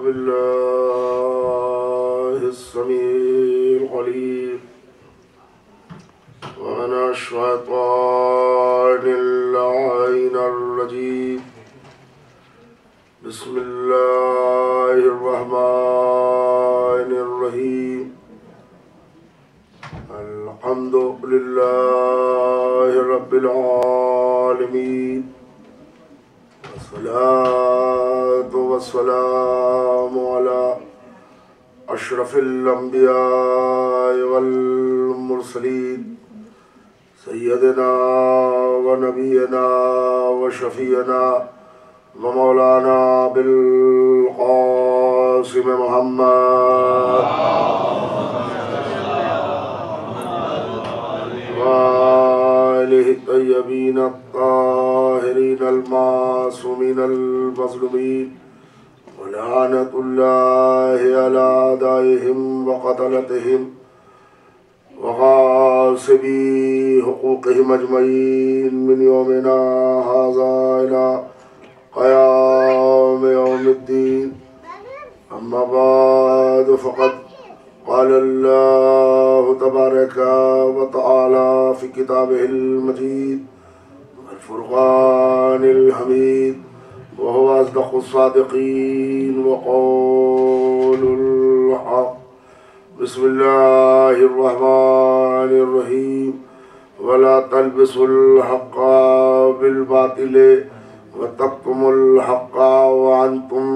बिल्लाहिस समीइल अलीम व मिनश शैतानिर लाइनिर रजीम। बिस्मिल्लाहिर रहमानिर रहीम। अल्हम्दुलिल्लाहि रब्बिल आलमीन। वस्सलातु वस्सलामु अला अशरफिल अंबिया वल मुरसलीन सय्यदना व नबीना व शफीना व मौलाना बिल क़ासिम मुहम्मद व आलिहि तय्यबीन ताहिरीन अल-मासूमीन अल-मज़लूमीन व लानतुल्लाहि अला आदाइहिम व क़तलतिहिम व ग़ासिबी हुक़ूक़िहिम अजमईन मिन यौमिना हाज़ा इला क़याम यौमिद्दीन। अम्मा बाद फ़क़द क़ाल अल्लाहु तबारक व तआला फ़ी किताबिहिल मजीद वल फ़ुरक़ानिल हमीद व हुवा अस्दक़ुस सादिक़ीन व क़ौलुल हक़। बिस्मिल्लाहिर रहमानिर रहीम। वला तल्बिसुल हक़्क़ बिल बातिल व तक्तुमुल हक़्क़ व अंतुम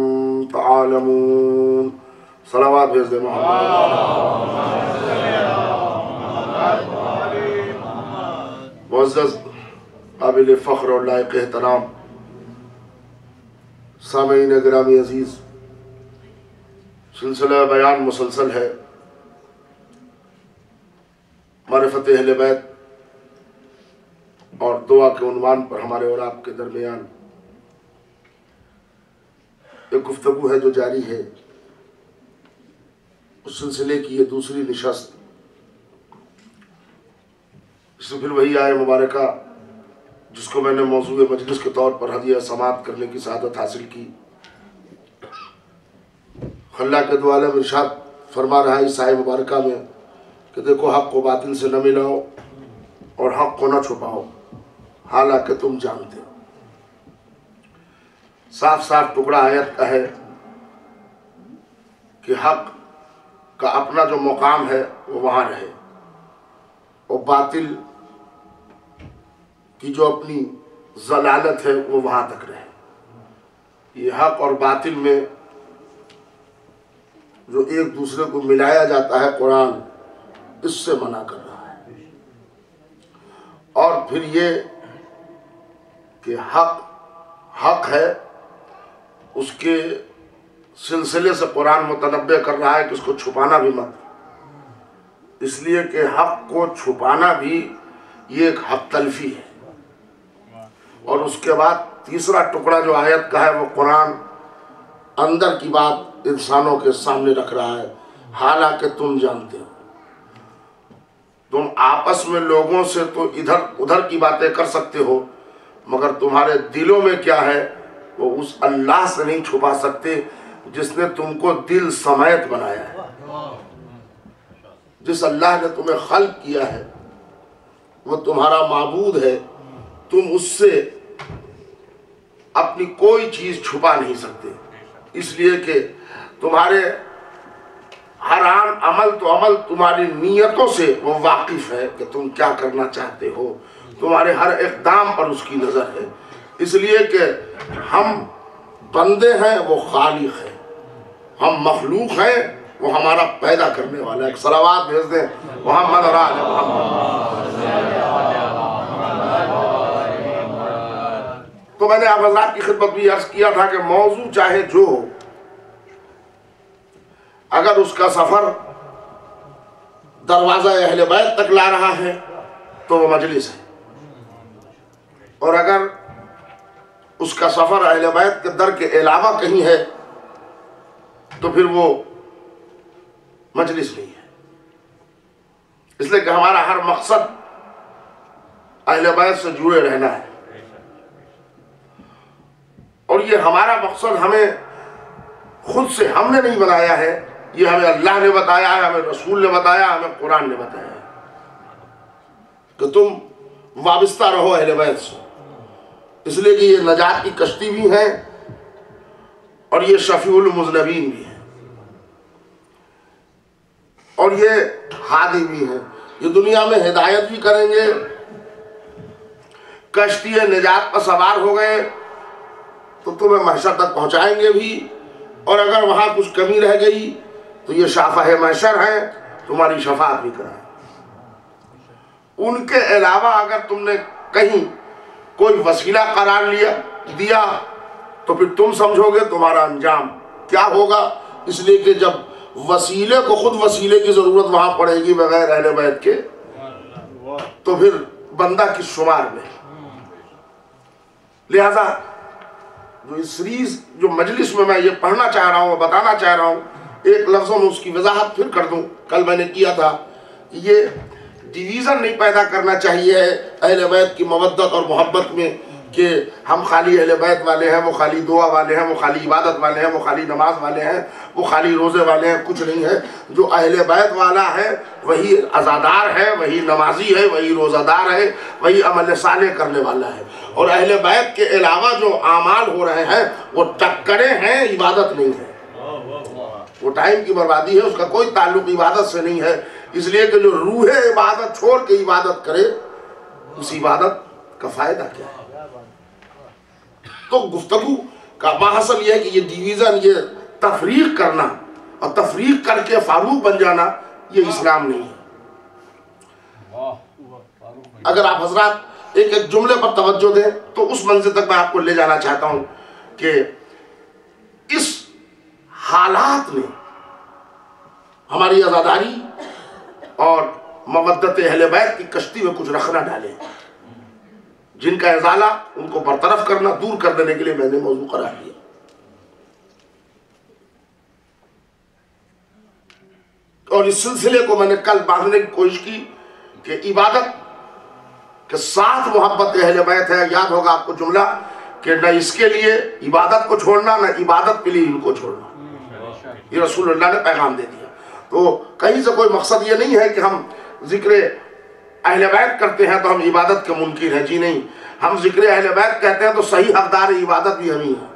तअलमून। सलावत भेज दे मोहम्मद। मुअज़्ज़ज़ काबिल फ़ख्र और लायक़ एहतराम सामईन गिरामी अज़ीज़, सिलसिला बयान मुसलसल है मारिफ़त अहले बैत और दुआ के उन्वान पर हमारे और आपके दरमियान एक गुफ्तगू है जो जारी है। उस सिलसिले की ये दूसरी निशस्त। इसमें फिर वही आय मुबारका जिसको मैंने मौजूए मजलिस के तौर पर हदिया समात करने की सआदत हासिल की। अल्लाह के दुआ में इरशाद फरमा रहा है इस आय मुबारका में कि देखो, हक़ को बातिल से न मिलाओ और हक़ को न छुपाओ, हालांकि तुम जानते हो। साफ साफ टुकड़ा आयत का है कि हक़ का अपना जो मुकाम है वो वहाँ रहे और बातिल की जो अपनी ज़लालत है वो वहाँ तक रहे। ये हक़ और बातिल में जो एक दूसरे को मिलाया जाता है, कुरान इससे मना कर रहा है। और फिर ये कि हक़ है, उसके सिलसिले से कुरान मुतनब्बे कर रहा है कि उसको छुपाना भी मत, इसलिए कि हक़ को छुपाना भी ये एक हक़ तलफी है। और उसके बाद तीसरा टुकड़ा जो आयत का है वो कुरान अंदर की बात इंसानों के सामने रख रहा है, हालांकि तुम जानते हो। तुम आपस में लोगों से तो इधर उधर की बातें कर सकते हो, मगर तुम्हारे दिलों में क्या है वो उस अल्लाह से नहीं छुपा सकते जिसने तुमको दिल समेत बनाया है। जिस अल्लाह ने तुम्हें खल्क किया है वो तुम्हारा माबूद है। तुम उससे अपनी कोई चीज छुपा नहीं सकते, इसलिए कि तुम्हारे हर आन अमल तो अमल तुम्हारी नीयतों से वो वाकिफ है कि तुम क्या करना चाहते हो। तुम्हारे हर इक़दाम पर उसकी नज़र है। इसलिए कि हम बंदे हैं, वो खालिक है। हम मखलूक हैं, वो हमारा पैदा करने वाला है। एक सलावत भेज दें मोहम्मद और आले मोहम्मद। तो मैंने आप हज़रात की खिदमत भी अर्ज किया था कि मौजू चाहे जो हो, अगर उसका सफर दरवाजा अहले बैत तक ला रहा है तो वो मजलिस है, और अगर उसका सफर अहले बैत के दर के अलावा कहीं है तो फिर वो मजलिस नहीं है। इसलिए कि हमारा हर मकसद अहले बैत से जुड़े रहना है, और ये हमारा मकसद हमें खुद से हमने नहीं बनाया है, ये हमें अल्लाह ने बताया है, हमें रसूल ने बताया, हमें कुरान ने बताया है कि तुम वाबिस्ता रहो अहले बैत से, इसलिए कि ये नजात की कश्ती भी है और ये शफीउल मुज़नबीन भी है और ये हादी भी है। ये दुनिया में हिदायत भी करेंगे, कश्ती निजात पर सवार हो गए तो तुम्हें महशर तक पहुंचाएंगे भी, और अगर वहां कुछ कमी रह गई तो ये शाफ़ाह महशर है, तुम्हारी शफाअत भी कराए। उनके अलावा अगर तुमने कहीं कोई वसीला करार दिया तो फिर तुम समझोगे तुम्हारा अंजाम क्या होगा। इसलिए कि जब वसीले को खुद वसीले की जरूरत वहां पड़ेगी बगैर अहले बैत के, तो फिर बंदा किस शुमार में। लिहाजा जो इस सीरीज जो मजलिस में मैं ये पढ़ना चाह रहा हूँ, बताना चाह रहा हूँ, एक लफ्ज़ों में उसकी वजाहत फिर कर दूँ। कल मैंने किया था कि ये डिवीज़न नहीं पैदा करना चाहिए अहले बैत की मवद्दत और मोहब्बत में कि हम खाली अहले बैत वाले हैं, वो खाली दुआ वाले हैं, वो खाली इबादत वाले हैं, वो खाली नमाज वाले हैं, वो खाली रोज़े वाले हैं। कुछ नहीं है। जो अहले बैत वाला है वही अज़ादार है, वही नमाजी है, वही रोज़ादार है, वही अमल साले करने वाला है। और अहले बैत के अलावा जो आमाल हो रहे हैं वो टक्करे हैं, इबादत नहीं है, वो टाइम की बर्बादी है, उसका कोई ताल्लुक इबादत से नहीं है। इसलिए कि जो रूह इबादत छोड़ के इबादत करे उस इबादत का फायदा क्या है। तो गुफ्तगू का माहसल यह है कि ये डिवीज़न, ये तफरीक करना और तफरीक करके फारूक बन जाना, ये इस्लाम नहीं है। अगर आप हजरात एक एक जुमले पर तवज्जो दें तो उस मंजिल तक मैं आपको ले जाना चाहता हूं कि इस हालात में हमारी आज़ादारी और मवद्दत अहले बैत की कश्ती में कुछ रखना डाले, जिनका इज़ाला उनको बरतरफ करना, दूर कर देने के लिए मैंने मौजू करार दिया। और इस सिलसिले को मैंने कल बांधने की कोशिश की कि इबादत के साथ मोहब्बत अहले बैत है। याद होगा आपको जुमला कि न इसके लिए इबादत को छोड़ना, न इबादत के लिए इनको छोड़ना, ये रसूलुल्लाह ने पैगाम दे दिया। तो कहीं से कोई मकसद ये नहीं है कि हम जिक्र अहले बैत करते हैं तो हम इबादत के मुनकिर हैं। जी नहीं, हम जिक्र अहले बैत कहते हैं तो सही हकदार इबादत भी हम ही हैं।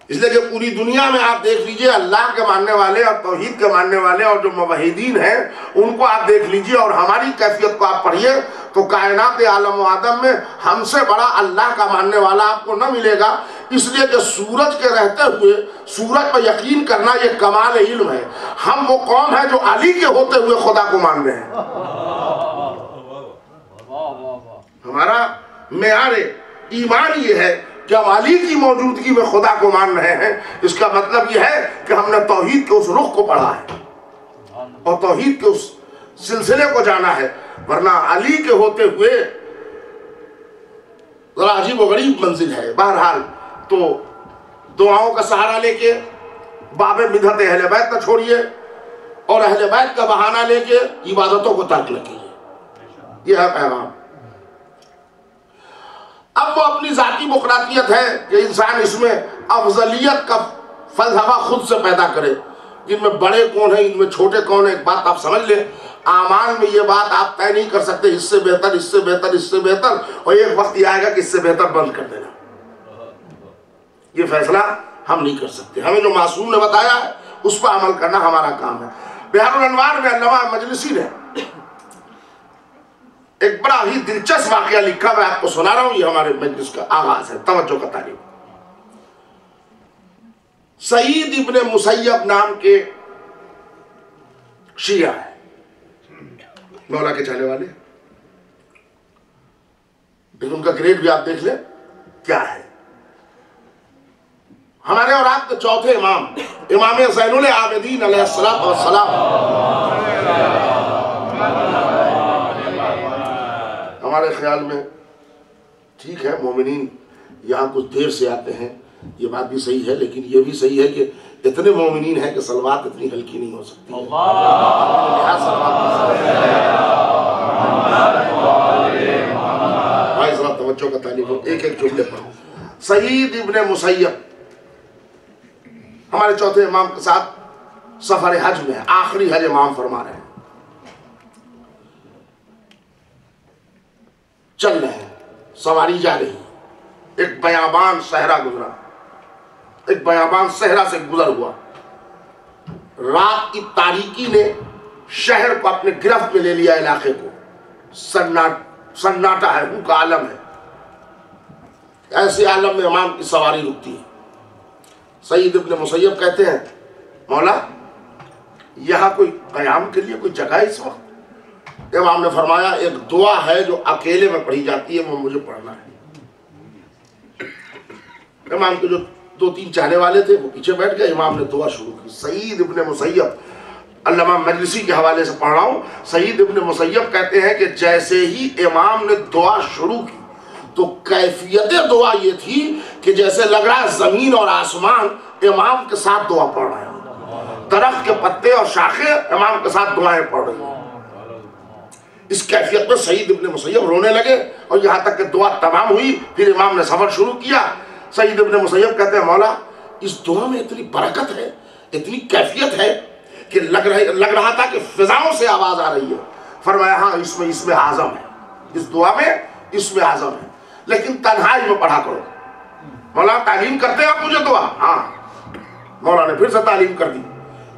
इसलिए कि पूरी दुनिया में आप देख लीजिए, अल्लाह के मानने वाले और तौहीद के मानने वाले और जो मुवहिदीन हैं उनको आप देख लीजिए और हमारी कैफियत को आप पढ़िए तो कायनात आलम आदम में हमसे बड़ा अल्लाह का मानने वाला आपको न मिलेगा। इसलिए कि सूरज के रहते हुए सूरज पर यकीन करना ये कमाल इल्म है। हम वो कौन है जो अली के होते हुए खुदा को मान रहे हैं। हमारा मेयार ईमान ये है कि हम अली की मौजूदगी में खुदा को मान रहे हैं। इसका मतलब यह है कि हमने तौहीद के उस रुख को पढ़ा है और तौहीद के उस सिलसिले को जाना है, वरना अली के होते हुए जरा अजीब व गरीब मंजिल है। बहरहाल तो दुआओं का सहारा लेके बाबे मिदहत अहले बैत न छोड़िए और अहले बैत का बहाना लेके इबादतों को तर्क न कीजिए, यह है पैगाम। अब वो अपनी जाती मुकरातियत है कि इंसान इसमें अफजलियत का फलसफा खुद से पैदा करे, जिनमें बड़े कौन है, इनमें छोटे कौन है। एक बात आप समझ लें, आमाल में ये बात आप तय नहीं कर सकते इससे बेहतर, इससे बेहतर, इससे बेहतर, और एक वक्त ये आएगा कि इससे बेहतर बंद कर देना। ये फैसला हम नहीं कर सकते। हमें जो मासूम ने बताया है उस पर अमल करना हमारा काम है। बिहारुल अनवार में अल्लामा मजलिसी ने एक बड़ा ही दिलचस्प वाकया लिखा, मैं आपको सुना रहा हूं। ये हमारे मजलिस का आगाज है, तवज्जो का तारीफ। सईद इब्ने मुसय्यब नाम के शिया है, मौला के चाहने वाले, लेकिन उनका ग्रेड भी आप देख लें क्या है। हमारे और आपके चौथे इमाम, इमाम ज़ैनुल आबिदीन अलैहिस्सलातु वस्सलाम, हमारे ख्याल में ठीक है मोमिनीन यहाँ कुछ देर से आते हैं, ये बात भी सही है, लेकिन ये भी सही है कि इतने मोमिनीन हैं कि सलवात इतनी हल्की नहीं हो सकती है। भाई जरा तवज्जो का तालीम, एक एक जुमले पर। सईद इब्ने मुसय्यब हमारे चौथे इमाम के साथ सफर हज में है, आखिरी हज इमाम फरमा रहे हैं, चल रहे हैं, सवारी जा रही, एक बयाबान सहरा गुजरा, एक बयाबान सहरा से गुजर हुआ। रात की तारीकी ने शहर को अपने गिरफ्त में ले लिया, इलाके को सन्नाटा है, उनका आलम है। ऐसे आलम में इमाम की सवारी रुकती है। सईद इब्न मुसय्यब कहते हैं, मौला यहाँ कोई क़याम के लिए कोई जगह इस वक्त? इमाम ने फरमाया, एक दुआ है जो अकेले में पढ़ी जाती है, वो मुझे पढ़ना है। इमाम के जो 2-3 चाहने वाले थे वो पीछे बैठ गए, इमाम ने दुआ शुरू की। सईद इब्न मुसय्यब, अल्लामा मजलिसी के हवाले से पढ़ रहा हूँ, सईद इब्न मुसय्यब कहते हैं कि जैसे ही इमाम ने दुआ शुरू की तो कैफियत दुआ ये थी कि जैसे लग रहा है जमीन और आसमान इमाम के साथ दुआ पढ़ रहे हैं, दरख्त के पत्ते और शाखें इमाम के साथ दुआएं पढ़ रही हैं। इस कैफियत में सईद इब्न मुसय्यब रोने लगे और यहाँ तक कि दुआ तमाम हुई। फिर इमाम ने सफर शुरू किया। सईद इब्न मुसय्यब कहते हैं, मौला इस दुआ में इतनी बरकत है, इतनी कैफियत है कि लग रहा था कि फिजाओं से आवाज आ रही है। फरमाया, हाँ इसमें आजम है, इस दुआ में इसमें आजम है, लेकिन तन्हाई में पढ़ा करो। मौला तालीम करते हैं आप मुझे दुआ? हाँ। मौला ने फिर से तालीम कर दी,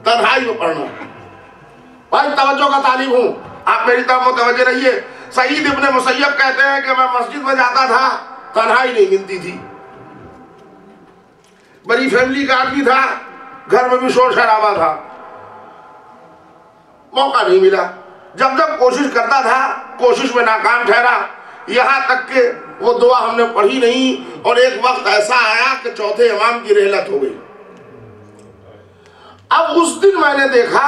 तन्हाई में पढ़ना। भाई तवज्जो का तालीम हूं, आप मेरी तरफ मुतवज्जे रहिए। सईद इब्न मुसय्यब कहते हैं कि मैं मस्जिद में जाता था, तन्हाई नहीं मिलती थी, बड़ी फैमिली का आदमी था, घर में भी शोर शराबा था, मौका नहीं मिला। जब जब कोशिश करता था, कोशिश में नाकाम ठहरा, यहां तक कि वो दुआ हमने पढ़ी नहीं। और एक वक्त ऐसा आया कि चौथे इमाम की रहलत हो गई। अब उस दिन मैंने देखा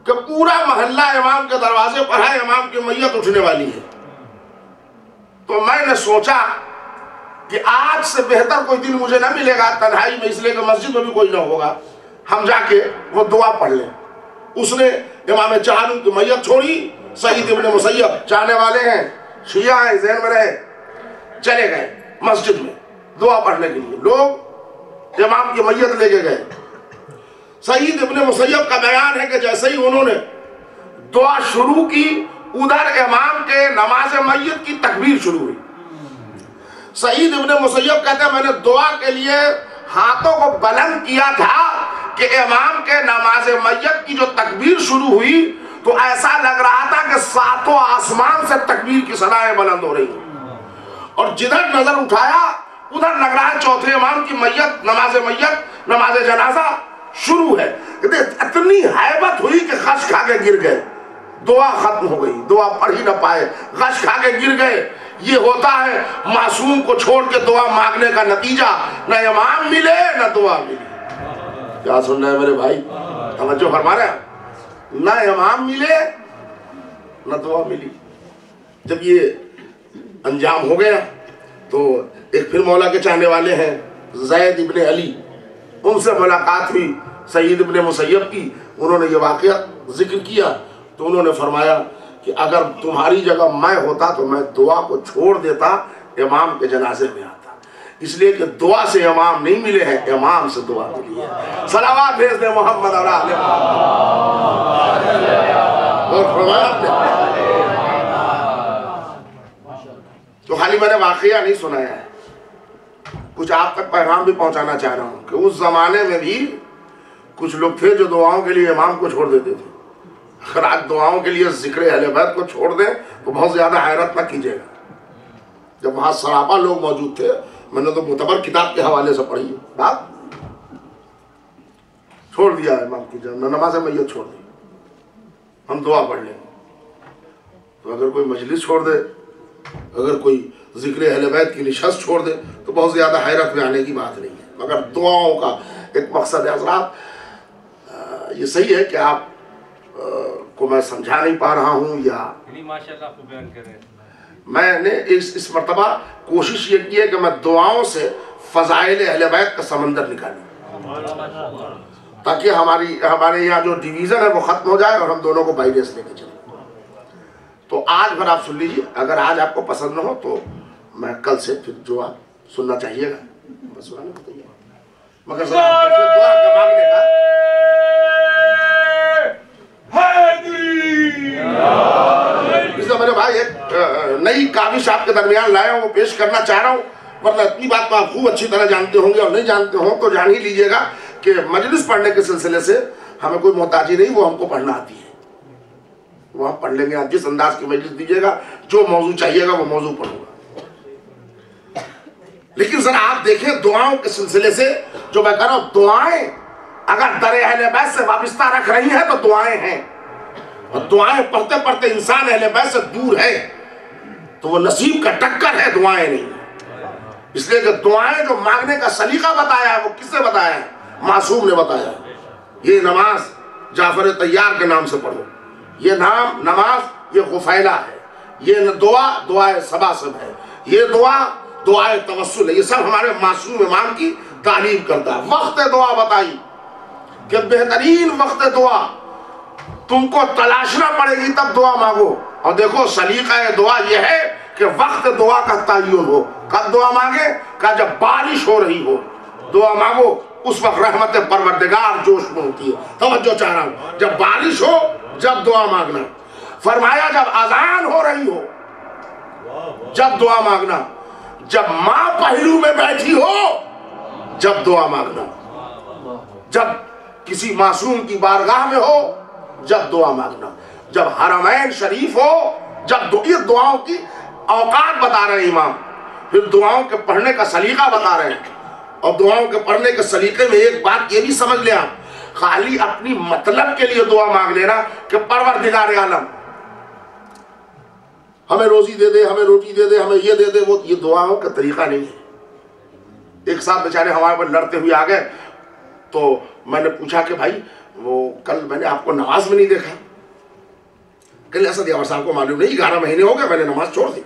कि पूरा मोहल्ला इमाम के दरवाजे पर है, इमाम की मैयत उठने वाली है। तो मैंने सोचा कि आज से बेहतर कोई दिन मुझे ना मिलेगा तन्हाई में, इसलिए कि मस्जिद में भी कोई ना होगा, हम जाके वो दुआ पढ़ लें। उसने इमाम चाहनू की मैयत छोड़ी। सईद इब्न मुसय्यब चाहने वाले हैं, शिया है, ज़हन में रहे, चले गए मस्जिद में दुआ पढ़ने के लिए। लोग इमाम की मैयत लेके गए। सईद इब्न मुसय्यब का बयान है कि जैसे ही उन्होंने दुआ शुरू की, उधर इमाम के नमाज मैयत की तकबीर शुरू हुई। सईद इब्न मुसय्यब कहते हैं, मैंने दुआ के लिए हाथों को बुलंद किया था कि इमाम के नमाज मैयत की जो तकबीर शुरू हुई तो ऐसा लग रहा था कि सातों आसमान से तकबीर की सदाएं बुलंद हो रही, और जिधर नजर उठाया उधर लग रहा है चौथे इमाम की मैयत, नमाज जनाजा शुरू है। इतनी हैबत हुई कि गश खा के गिर गए, दुआ खत्म हो गई, दुआ पढ़ ही ना पाए, गश खा के गिर गए। ये होता है मासूम को छोड़ के दुआ मांगने का नतीजा, न इमाम मिले न दुआ मिले। क्या सुन रहे हैं मेरे भाई, तवज्जो फरमा रहे हैं? न इमाम मिले न दुआ मिली। जब ये अंजाम हो गया तो एक फिर मौला के चाहने वाले हैं ज़ैद इब्न अली, उनसे मुलाकात हुई सईद इब्न मुसय्यब की। उन्होंने ये वाक़या जिक्र किया तो उन्होंने फरमाया कि अगर तुम्हारी जगह मैं होता तो मैं दुआ को छोड़ देता, इमाम के जनाजे में आता, इसलिए कि दुआ से इमाम नहीं मिले हैं, इमाम से दुआ मिली है। सलावत भेज दे मोहम्मद और आले तो खाली मैंने वाक़या नहीं सुनाया है, कुछ आप तक पैगाम भी पहुंचाना चाह रहा हूं कि उस जमाने में भी कुछ लोग थे जो दुआओं के लिए इमाम को छोड़ देते थे। अगर आज दुआओं के लिए जिक्र अहले बैत को छोड़ दें तो बहुत ज्यादा हैरत ना कीजिएगा। जब वहां सरापा लोग मौजूद थे, मैंने तो मुतबर किताब के हवाले से पढ़ी बात, छोड़ दिया इमाम की जब नमाज मैयत छोड़ दी, हम दुआ पढ़ लेंगे। तो अगर कोई मजलिस छोड़ दे, अगर कोई जिक्र अहले बैत की निशस्त छोड़ दे तो बहुत ज़्यादा हैरत में आने की बात नहीं है। मगर दुआओं का एक मकसद है। हज़रात, ये सही है कि आप को मैं समझा नहीं पा रहा हूँ या माशाल्लाह आपको बयान कर रहे हैं। मैंने इस मर्तबा कोशिश ये की है कि मैं दुआओं से फ़ज़ाइल अहले बैत का समंदर निकालूं, ताकि हमारे यहाँ जो डिवीज़न है वो ख़त्म हो जाए और हम दोनों को बाइडेस लेके चलें। तो आज भर आप सुन लीजिए, अगर आज आपको पसंद न हो तो मैं कल से फिर जो आप सुनना चाहिएगा बस सुनाने बताइए। मगर दुआ का मांगने का मेरे भाई एक नई काविश आपके दरमियान लाया हूं, वो पेश करना चाह रहा हूं, वरना इतनी बात तो आप खूब अच्छी तरह जानते होंगे, और नहीं जानते हो तो जान ही लीजिएगा कि मजलिस पढ़ने के सिलसिले से हमें कोई मोहताजी नहीं, वो हमको पढ़ना आती है, वो हम पढ़ लेंगे। आप जिस अंदाज की मजलिस दीजिएगा, जो मौजू चाहिएगा वो मौजू पढ़ूंगा। लेकिन जरा आप देखें दुआओं के सिलसिले से, जो मैं कह रहा हूं, दुआएं अगर दर अहले बैत से वाबिस्ता रख रही हैं तो दुआएं हैं, और दुआएं पढ़ते पढ़ते इंसान अहले बैत से दूर है तो वो नसीब का टक्कर है, दुआएं नहीं। इसलिए कि दुआएं जो मांगने का सलीका बताया है वो किसने बताया है? मासूम ने बताया है। ये नमाज जाफर तैयार के नाम से पढ़ो, ये नाम नमाज ये गुफैला है, ये दुआ दुआए सबासब है, ये दुआ दुआए तवस्सुल है। ये सब हमारे मासूम इमाम की तालीम करता है। वक्त दुआ बताई कि बेहतरीन वक्त दुआ तुमको तलाशना पड़ेगी तब दुआ मांगो। और देखो सलीका दुआ यह है कि वक्त दुआ का तय्युन हो। कब दुआ मांगे? का जब बारिश हो रही हो दुआ मांगो, उस वक्त रहमत परवरदिगार जोश में होती है। तवज्जो चाह रहा हूं, जब बारिश हो जब दुआ मांगना। फरमाया जब अजान हो रही हो जब दुआ मांगना, जब मां पहलू में बैठी हो जब दुआ मांगना, जब किसी मासूम की बारगाह में हो जब दुआ मांगना, जब हरमैन शरीफ हो जब ये दुआओं की औकात बता रहे हैं इमाम। फिर दुआओं के पढ़ने का सलीका बता रहे हैं, और दुआओं के पढ़ने के सलीके में एक बात ये भी समझ ले आप, खाली अपनी मतलब के लिए दुआ मांग लेना कि परवरदिगार आलम हमें रोजी दे दे, हमें रोटी दे दे, हमें ये दे दे, वो ये दुआओं का तरीका नहीं है। एक साथ बेचारे हमारे पर लड़ते हुए आ गए, तो मैंने पूछा कि भाई वो कल मैंने आपको नमाज में नहीं देखा। कल ऐसा दिया साहब को मालूम नहीं, 11 महीने हो गए मैंने नमाज छोड़ दी।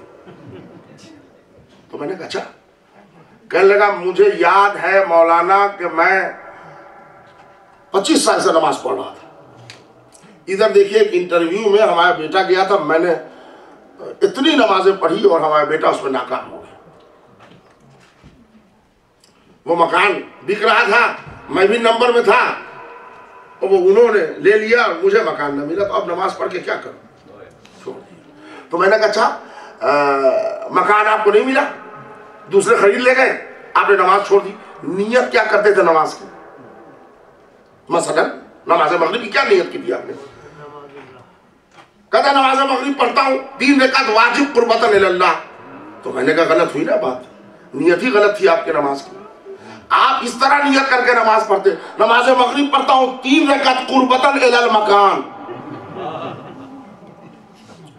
तो मैंने कहा अच्छा। कहने लगा मुझे याद है मौलाना कि मैं 25 साल से नमाज पढ़ रहा था। इधर देखिए एक इंटरव्यू में हमारा बेटा गया था, मैंने इतनी नमाजें पढ़ी और हमारा बेटा उसमें नाकाम हो गया। वो मकान बिक रहा था, मैं भी नंबर में था, और वो उन्होंने ले लिया, मुझे मकान न मिला, तो अब नमाज पढ़ के क्या करूं, छोड़ दिया। तो मैंने कहा अच्छा मकान आपको नहीं मिला, दूसरे खरीद ले गए, आपने नमाज छोड़ दी। नियत क्या करते थे नमाज की? मसलन नमाज मगरिब की क्या नियत की थी आपने? कहता नमाज मगरिब पढ़ता हूं 3 रकात वाजिब कुर्बतन इल्लाह। तो मैंने कहा गलत हुई ना बात, नियत ही गलत थी आपके नमाज की। आप इस तरह नियत करके नमाज पढ़ते, नमाज मगरिब पढ़ता हूं 3 रकात कुर्बतन इलल मकान।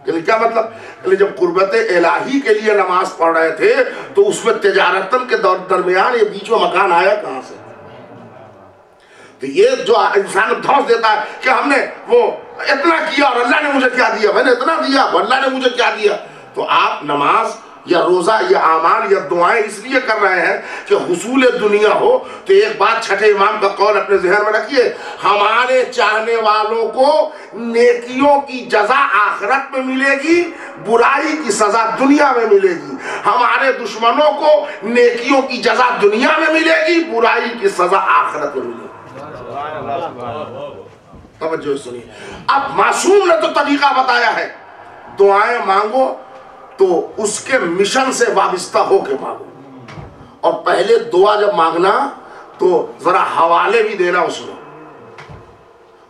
क्या मतलब? जब कुर्बत इलाही के लिए नमाज पढ़ रहे थे तो उसमें तिजारतन के दरमियान ये बीच में मकान आया कहां से? तो ये जो इंसान धौंस देता है कि हमने वो इतना किया और अल्लाह ने मुझे क्या दिया, मैंने इतना दिया अल्लाह ने मुझे क्या दिया। तो आप नमाज या रोजा या आमाल या दुआएं इसलिए कर रहे हैं कि हुसूल दुनिया हो। तो एक बात छठे इमाम का कौल अपने ज़हन में रखिए, हमारे चाहने वालों को नेकियों की जजा आखिरत में मिलेगी, बुराई की सजा दुनिया में मिलेगी। हमारे दुश्मनों को नेकियों की जजा दुनिया में मिलेगी, बुराई की सजा आखिरत में मिलेगी। तवज्जो सुनिए। अब मासूम ने तो तरीका बताया है, दुआएं मांगो तो उसके मिशन से वाबिस्ता होके मांगो, और पहले दुआ जब मांगना तो जरा हवाले भी देना उसमें।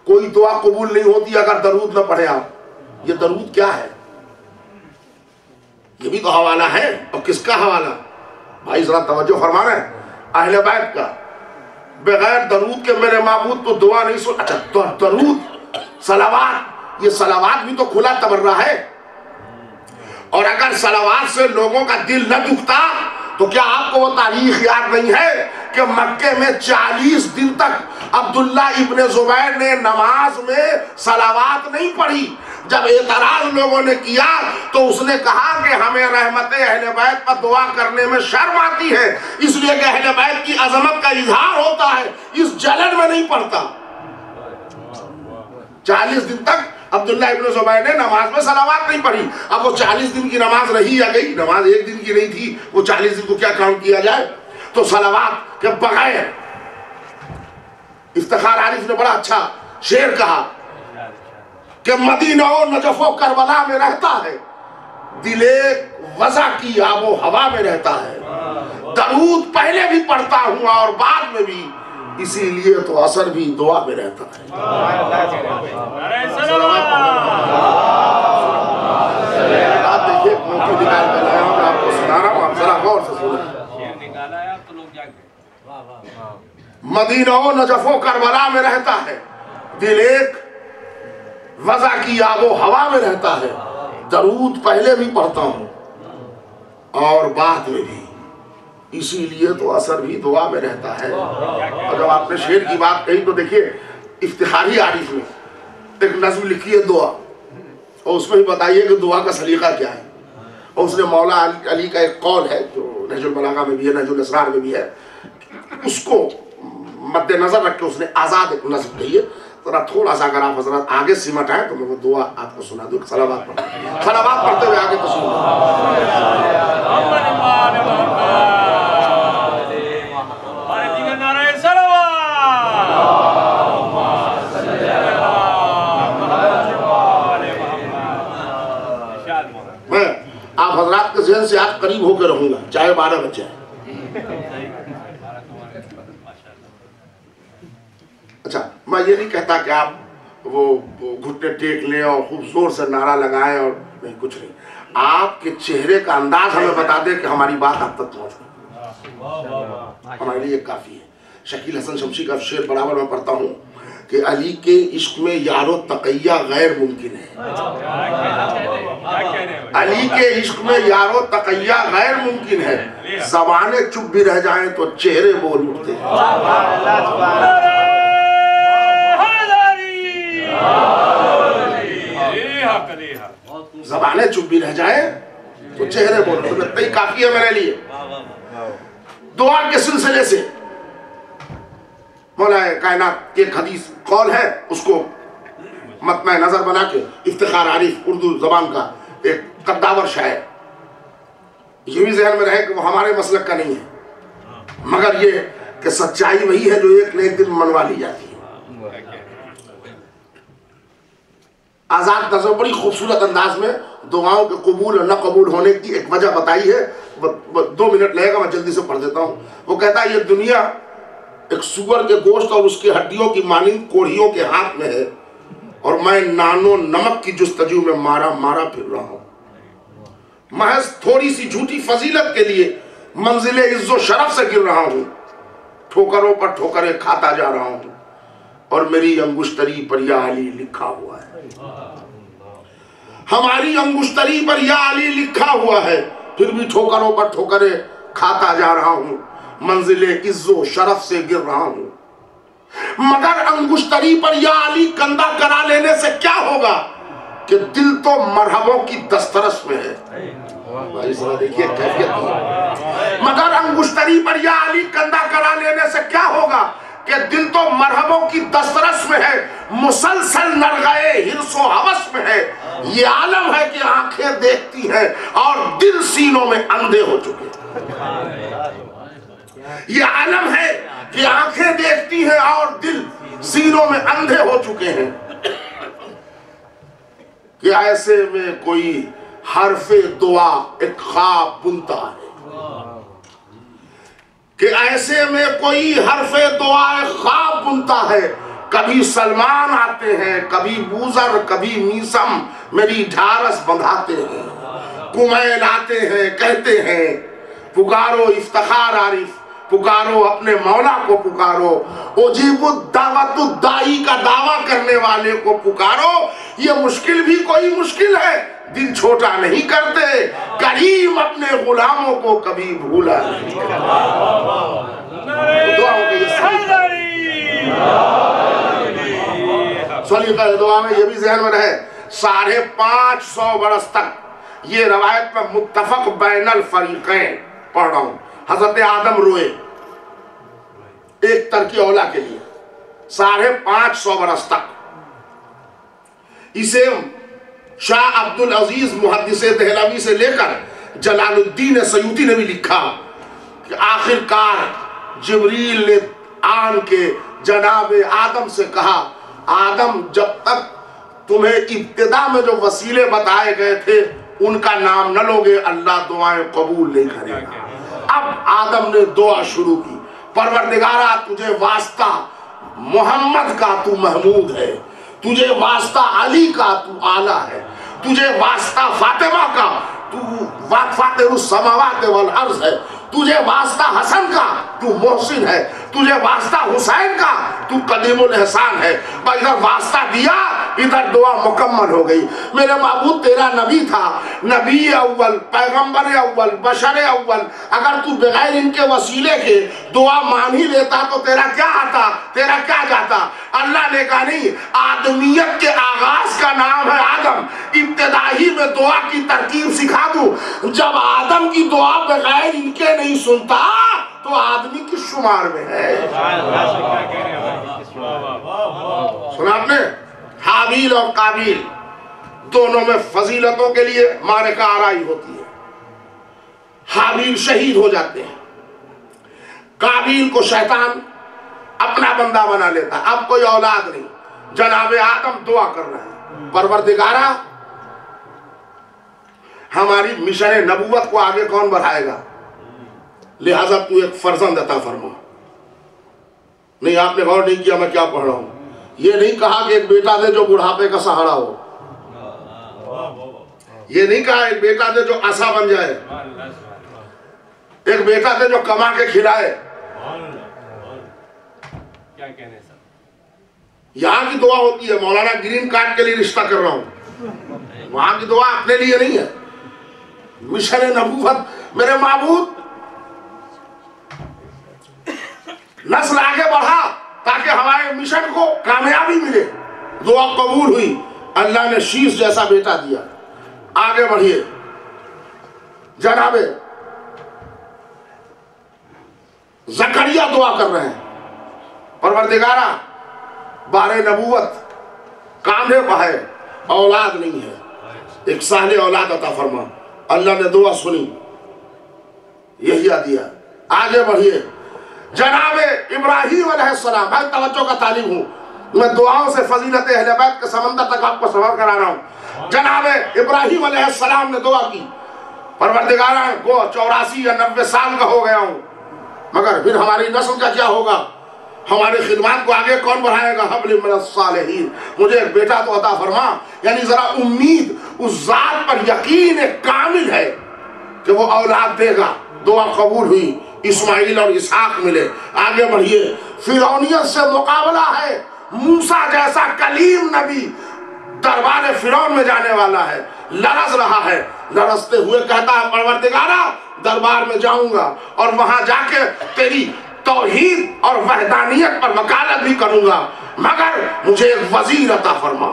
कोई दुआ कबूल नहीं होती अगर दरूद न पढ़े आप। ये दरूद क्या है? ये भी तो हवाला है, और किसका हवाला भाई जरा तवज्जो फरमा रहे हैं, अहले बैत का। बगैर दरूद के मेरे माबूद तो दुआ नहीं सुन। अच्छा तो दरूद सलावात, ये सलावात भी तो खुला तबर्रा है, और अगर सलावात से लोगों का दिल न दुखता तो क्या आपको वो तारीख याद नहीं है कि मक्के में 40 दिन तक अब्दुल्ला इब्ने जुबैर ने नमाज में सलावात नहीं पढ़ी। जब एतराज लोगों ने किया तो उसने कहा कि हमें रहमत अहले बैत पर दुआ करने में शर्म आती है, इसलिए कि अहले बैत की अजमत का इजहार होता है, इस जलन में नहीं पढ़ता। 40 दिन तक अब्दुल्ला इब्ने जुबैर ने नमाज में सलावात नहीं पढ़ी। अब वो 40 दिन की नमाज रही या गई, नमाज एक दिन की नहीं थी, वो 40 दिन को क्या काउंट किया जाए? तो सलावात के बगैर इफ्तिखार आरिफ ने बड़ा अच्छा शेर कहा कि मदीना और नजफो करबला में रहता है, दिले वज़ा की आबो हवा में रहता है, दरूद पहले भी पढ़ता हूँ और बाद में भी, इसीलिए तो असर भी दुआ में रहता है। आप देखिए मोती निकाल कर लाया हूं, आपको सुना रहा हूं, आप जरा गौर से सुनिए। मदीना और नजफो करबला में रहता है, दिल एक वज़ा की आबो हवा में रहता है, दरूद पहले भी पढ़ता हूँ और बाद में भी, इसीलिए तो असर भी दुआ में रहता है। और जब आपने शेर की बात कही तो देखिए इफ्तिखारी आरिफ में एक नज़्म लिखी है दुआ, और उसमें ही बताइए कि दुआ का सलीका क्या है। और उसने मौला अली का एक कौल है जो नहजुल बलागा में भी है, नहजुल असरार में भी है, उसको मद्देनजर रख के उसने आज़ाद एक नज़्म कही है। जरा थोड़ा सा अगर आप हजरत आगे सिमट आए तो मैं वो दुआ आपको सुना दूँ। सलावत पढ़ते हुए आगे तशरीफ। मैं आप हजरात के ज़हन से आज करीब होकर रहूंगा, चाहे 12 बज जाए। अच्छा, मैं ये नहीं कहता कि आप वो घुटने टेक लें और खूब जोर से नारा लगाएं, और नहीं, कुछ नहीं, आपके चेहरे का अंदाज हमें बता दे कि हमारी बात आप तक पहुंच गई, हमारे लिए काफी है। शकील हसन शमशी का शेर बराबर मैं पढ़ता हूँ कि अली के इश्क में यारो तकैया गैर मुमकिन है, अली के इश्क में यारो तकैया गैर मुमकिन है, ज़बानें चुप भी रह जाएं तो चेहरे बोल उठते हैं। ज़बानें चुप भी रह जाएं तो चेहरे बोल उठते हैं। इतना ही काफी है मेरे लिए। दुआ के सिलसिले से मौला कायनात के हदीस कौल है, उसको मतमे नजर बना के इफ्तिखार आरिफ उर्दू जबान का एक कद्दावर शायर, ये भी जहन में रहे कि वो हमारे मसलक का नहीं है, मगर ये कि सच्चाई वही है जो एक न एक दिन मनवा ली जाती है। आजाद नज़र बड़ी खूबसूरत अंदाज में दुआओं के कबूल और न कबूल होने की एक वजह बताई है। 2 मिनट लगेगा, मैं जल्दी से पढ़ देता हूँ। वो कहता है, ये दुनिया एक सुअर के गोश्त और उसकी हड्डियों की मानिंद कोढ़ियों के हाथ में है, और मैं नानो नमक की जुस्तजू में मारा मारा फिर रहा हूँ। महज थोड़ी सी झूठी फजीलत के लिए मंजिले इज्जो शरफ से गिर रहा हूँ, ठोकरों पर ठोकरें खाता जा रहा हूँ, और मेरी अंगुश्तरी पर या अली लिखा हुआ है। हमारी अंगुश्तरी पर या अली लिखा हुआ है, फिर भी ठोकरों पर ठोकरें खाता जा रहा हूँ, मंजिले इज्जो शरफ से गिर रहा हूँ। मगर अंगुश्तरी पर या अली कंधा करा लेने से क्या होगा कि दिल तो मरहबों की दस्तरस में है। भाई साहब देखिए कैफियत। मगर अंगुश्तरी पर या अली कंधा करा लेने से क्या होगा कि दिल तो मरहबों की दस्तरस में है, मुसलसल नरगाए हिर्सो हवस में है। ये आलम है कि आंखें देखती हैं और दिल सीनों में अंधे हो चुके। ये आलम है कि आंखें देखती हैं और दिल सीनों में अंधे हो चुके हैं। कि ऐसे में कोई हरफे दुआ एक ख्वाब बुनता है, कि ऐसे में कोई हरफे दुआ एक ख्वाब बुनता है। कभी सलमान आते हैं, कभी बूजर, कभी मीसम मेरी ढारस बंधाते हैं। कुमैल आते हैं, कहते हैं पुकारो इफ्तिखार आरिफ, पुकारो अपने मौला को पुकारो, उजीबुद्दावतुद्दाई का दावा करने वाले को पुकारो। ये मुश्किल भी कोई मुश्किल है, दिल छोटा नहीं करते, करीम अपने गुलामों को कभी भूला नहीं करते। दुआ में ये भी ज़हन में रहे, 550 बरस तक ये रवायत में मुत्तफक बैनल फरीक़ैन पढ़ रहा हूँ। हजरत आदम रोए एक तरकी औला के लिए 550 बरस तक। इसे शाह अब्दुल अजीज मुहद्दिस दहलवी से लेकर जलालुद्दीन सयूती ने भी लिखा कि आखिरकार जिब्रील ने आन के जनाब आदम से कहा, आदम जब तक तुम्हें इब्तिदा में जो वसीले बताए गए थे उनका नाम न लोगे, अल्लाह दुआएं कबूल नहीं करेगा। अब आदम ने दुआ शुरू की, परवरदिगारा तुझे वास्ता मोहम्मद का तू महमूद है, तुझे वास्ता अली का तू आला है, तुझे वास्ता फातिमा का तू वाक़फ़ातिरुस समावात वल अर्ज़ है, तुझे वास्ता हसन का तू मोहसिन है, तुझे वास्ता हुसैन का तू कदीमुल एहसान है। इधर वास्ता दिया, इधर दुआ मुकम्मल हो गई। मेरे माबूद तेरा नबी था, नबी अव्वल, पैगंबर अव्वल, बशर अव्वल, अगर तू बगैर इनके वसीले के दुआ मान ही लेता तो तेरा क्या आता, तेरा क्या जाता। अल्लाह ने कहा नहीं, आदमियत के आगाज का नाम है आदम, इब्तिदाई में दुआ की तरकीब सिखा दूं। जब आदम की दुआ बगैर इनके नहीं सुनता तो आदमी किस शुमार में है। सुना आपने, हाबील और काबिल दोनों में फजीलतों के लिए मारका आराई होती है। हाबील शहीद हो जाते हैं, काबिल को शैतान अपना बंदा बना लेता है। अब कोई औलाद नहीं, जनाबे आदम दुआ कर रहे हैं, परवरदिगारा हमारी मिशन नबूवत को आगे कौन बढ़ाएगा, लिहाजा तू एक फर्जंद अता फरमा। नहीं, आपने गौर नहीं किया मैं क्या पढ़ रहा हूं। ये नहीं कहा कि एक बेटा दे जो बुढ़ापे का सहारा हो, ये नहीं कहा एक बेटा दे जो आशा बन जाए, एक बेटा दे जो कमा के खिलाए। क्या कहने सर, यहां की दुआ होती है, मौलाना ग्रीन कार्ड के लिए रिश्ता कर रहा हूं, वहां की दुआ अपने लिए नहीं है। मिशन नबूवत, मेरे माबूद नस्ल आगे बढ़ा ताकि हमारे मिशन को कामयाबी मिले। दुआ कबूल हुई, अल्लाह ने शीश जैसा बेटा दिया। आगे बढ़िए, जनाबे जकरिया दुआ कर रहे हैं, परवरदिगारा बारे नबूवत कांधे पर है, औलाद नहीं है, एक साले औलाद अता फरमा। अल्लाह ने दुआ सुनी, यही दिया। आगे बढ़िए, जनाबे इब्राहिम अलैहिस्सलाम, मैं तवज्जो का तालिब हूँ, मैं दुआओं से फजीलत अहले बैत के समंदर तक आपको सफर करा रहा हूँ। जनाबे इब्राहिम अलैहिस्सलाम ने दुआ की, परवरदिगारा को 84 या 90 साल का हो गया हूँ, मगर फिर हमारी नस्ल का क्या होगा, हमारे खिदमत को आगे कौन बढ़ाएगा। हब्ली मिनस सालिहीन, मुझे एक बेटा तो अता फरमा। यानी जरा उम्मीद, उस जात पर यकीन एक कामिल है कि वो औलाद देगा। दुआ कबूल हुई, इस्माइल और इसहाक मिले। आगे बढ़िए, फिरौनियत से मुकाबला है, मूसा जैसा कलीम नबी दरबार फिरौन में जाने वाला है, लरज रहा है, लरजते हुए कहता है परवरदिगारा दरबार में जाऊंगा और वहां जाके तेरी तौहीद और वहदानियत पर वकालत भी करूंगा, मगर मुझे एक वजीर अता फरमा।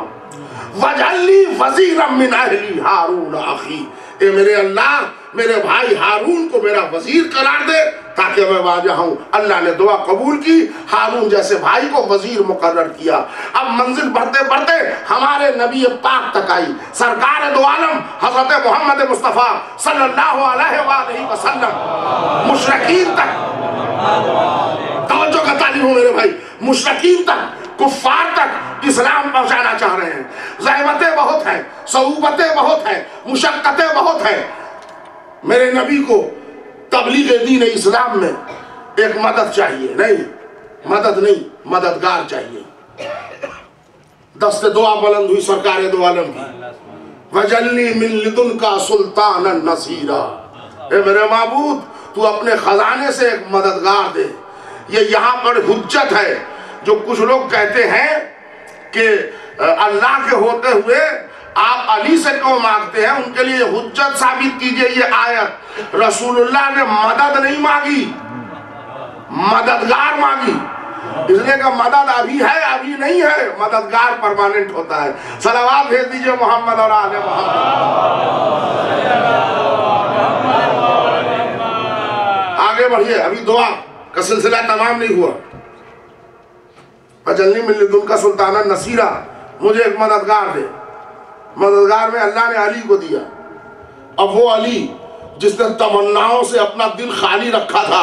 वजअल्ली वजीरम मिन अहली हारून अखी, ए मेरे अल्लाह मेरे भाई हारून को मेरा वजीर करार दे ताकि मैं वहां जाऊं। अल्लाह ने दुआ कबूल की, हारून जैसे भाई को वजीर मुकर्रर किया। अब मंजिल बढ़ते बढ़ते हमारे नबी पाक तक आई, सरकार दो आलम हजरत मोहम्मद मुस्तफ़ा सल्लल्लाहु अलैहि वसल्लम मुशरकीन तक, तवज्जो का तालिब हूं मेरे भाई, मुशरकीन तक, कुफ्फार तक इस्लाम पहुंचाना चाह रहे हैं। ज़हमतें बहुत हैं, सऊबतें बहुत हैं, मुशक्कतें बहुत हैं। मेरे नबी को तबलीग दीन इस्लाम में एक मदद चाहिए, नहीं मदद नहीं, मददगार चाहिए। दस्ते दुआ बुलंद हुई सरकार दो आलम की, वजल्ली मिन लिदुनका सुल्तानन नसीरा, ए मेरे माबूद तू अपने खजाने से एक मददगार दे। ये यहाँ पर हुज्जत है, जो कुछ लोग कहते हैं कि अल्लाह के होते हुए आप अली से क्यों मांगते हैं, उनके लिए हुज्जत साबित कीजिए। ये आयत रसूलुल्लाह ने मदद नहीं मांगी, मददगार मांगी, इसलिए का मदद अभी है अभी नहीं है, मददगार परमानेंट होता है। सलावत भेज दीजिए मोहम्मद और आले मोहम्मद। आगे बढ़िए, अभी दुआ का सिलसिला तमाम नहीं हुआ। वजल्ली मिन लिदुनका सुल्तानन नसीरा, मुझे एक मददगार दे। मददगार में अल्लाह ने अली को दिया। अब वो अली जिसने तमन्नाओं से अपना दिल खाली रखा था,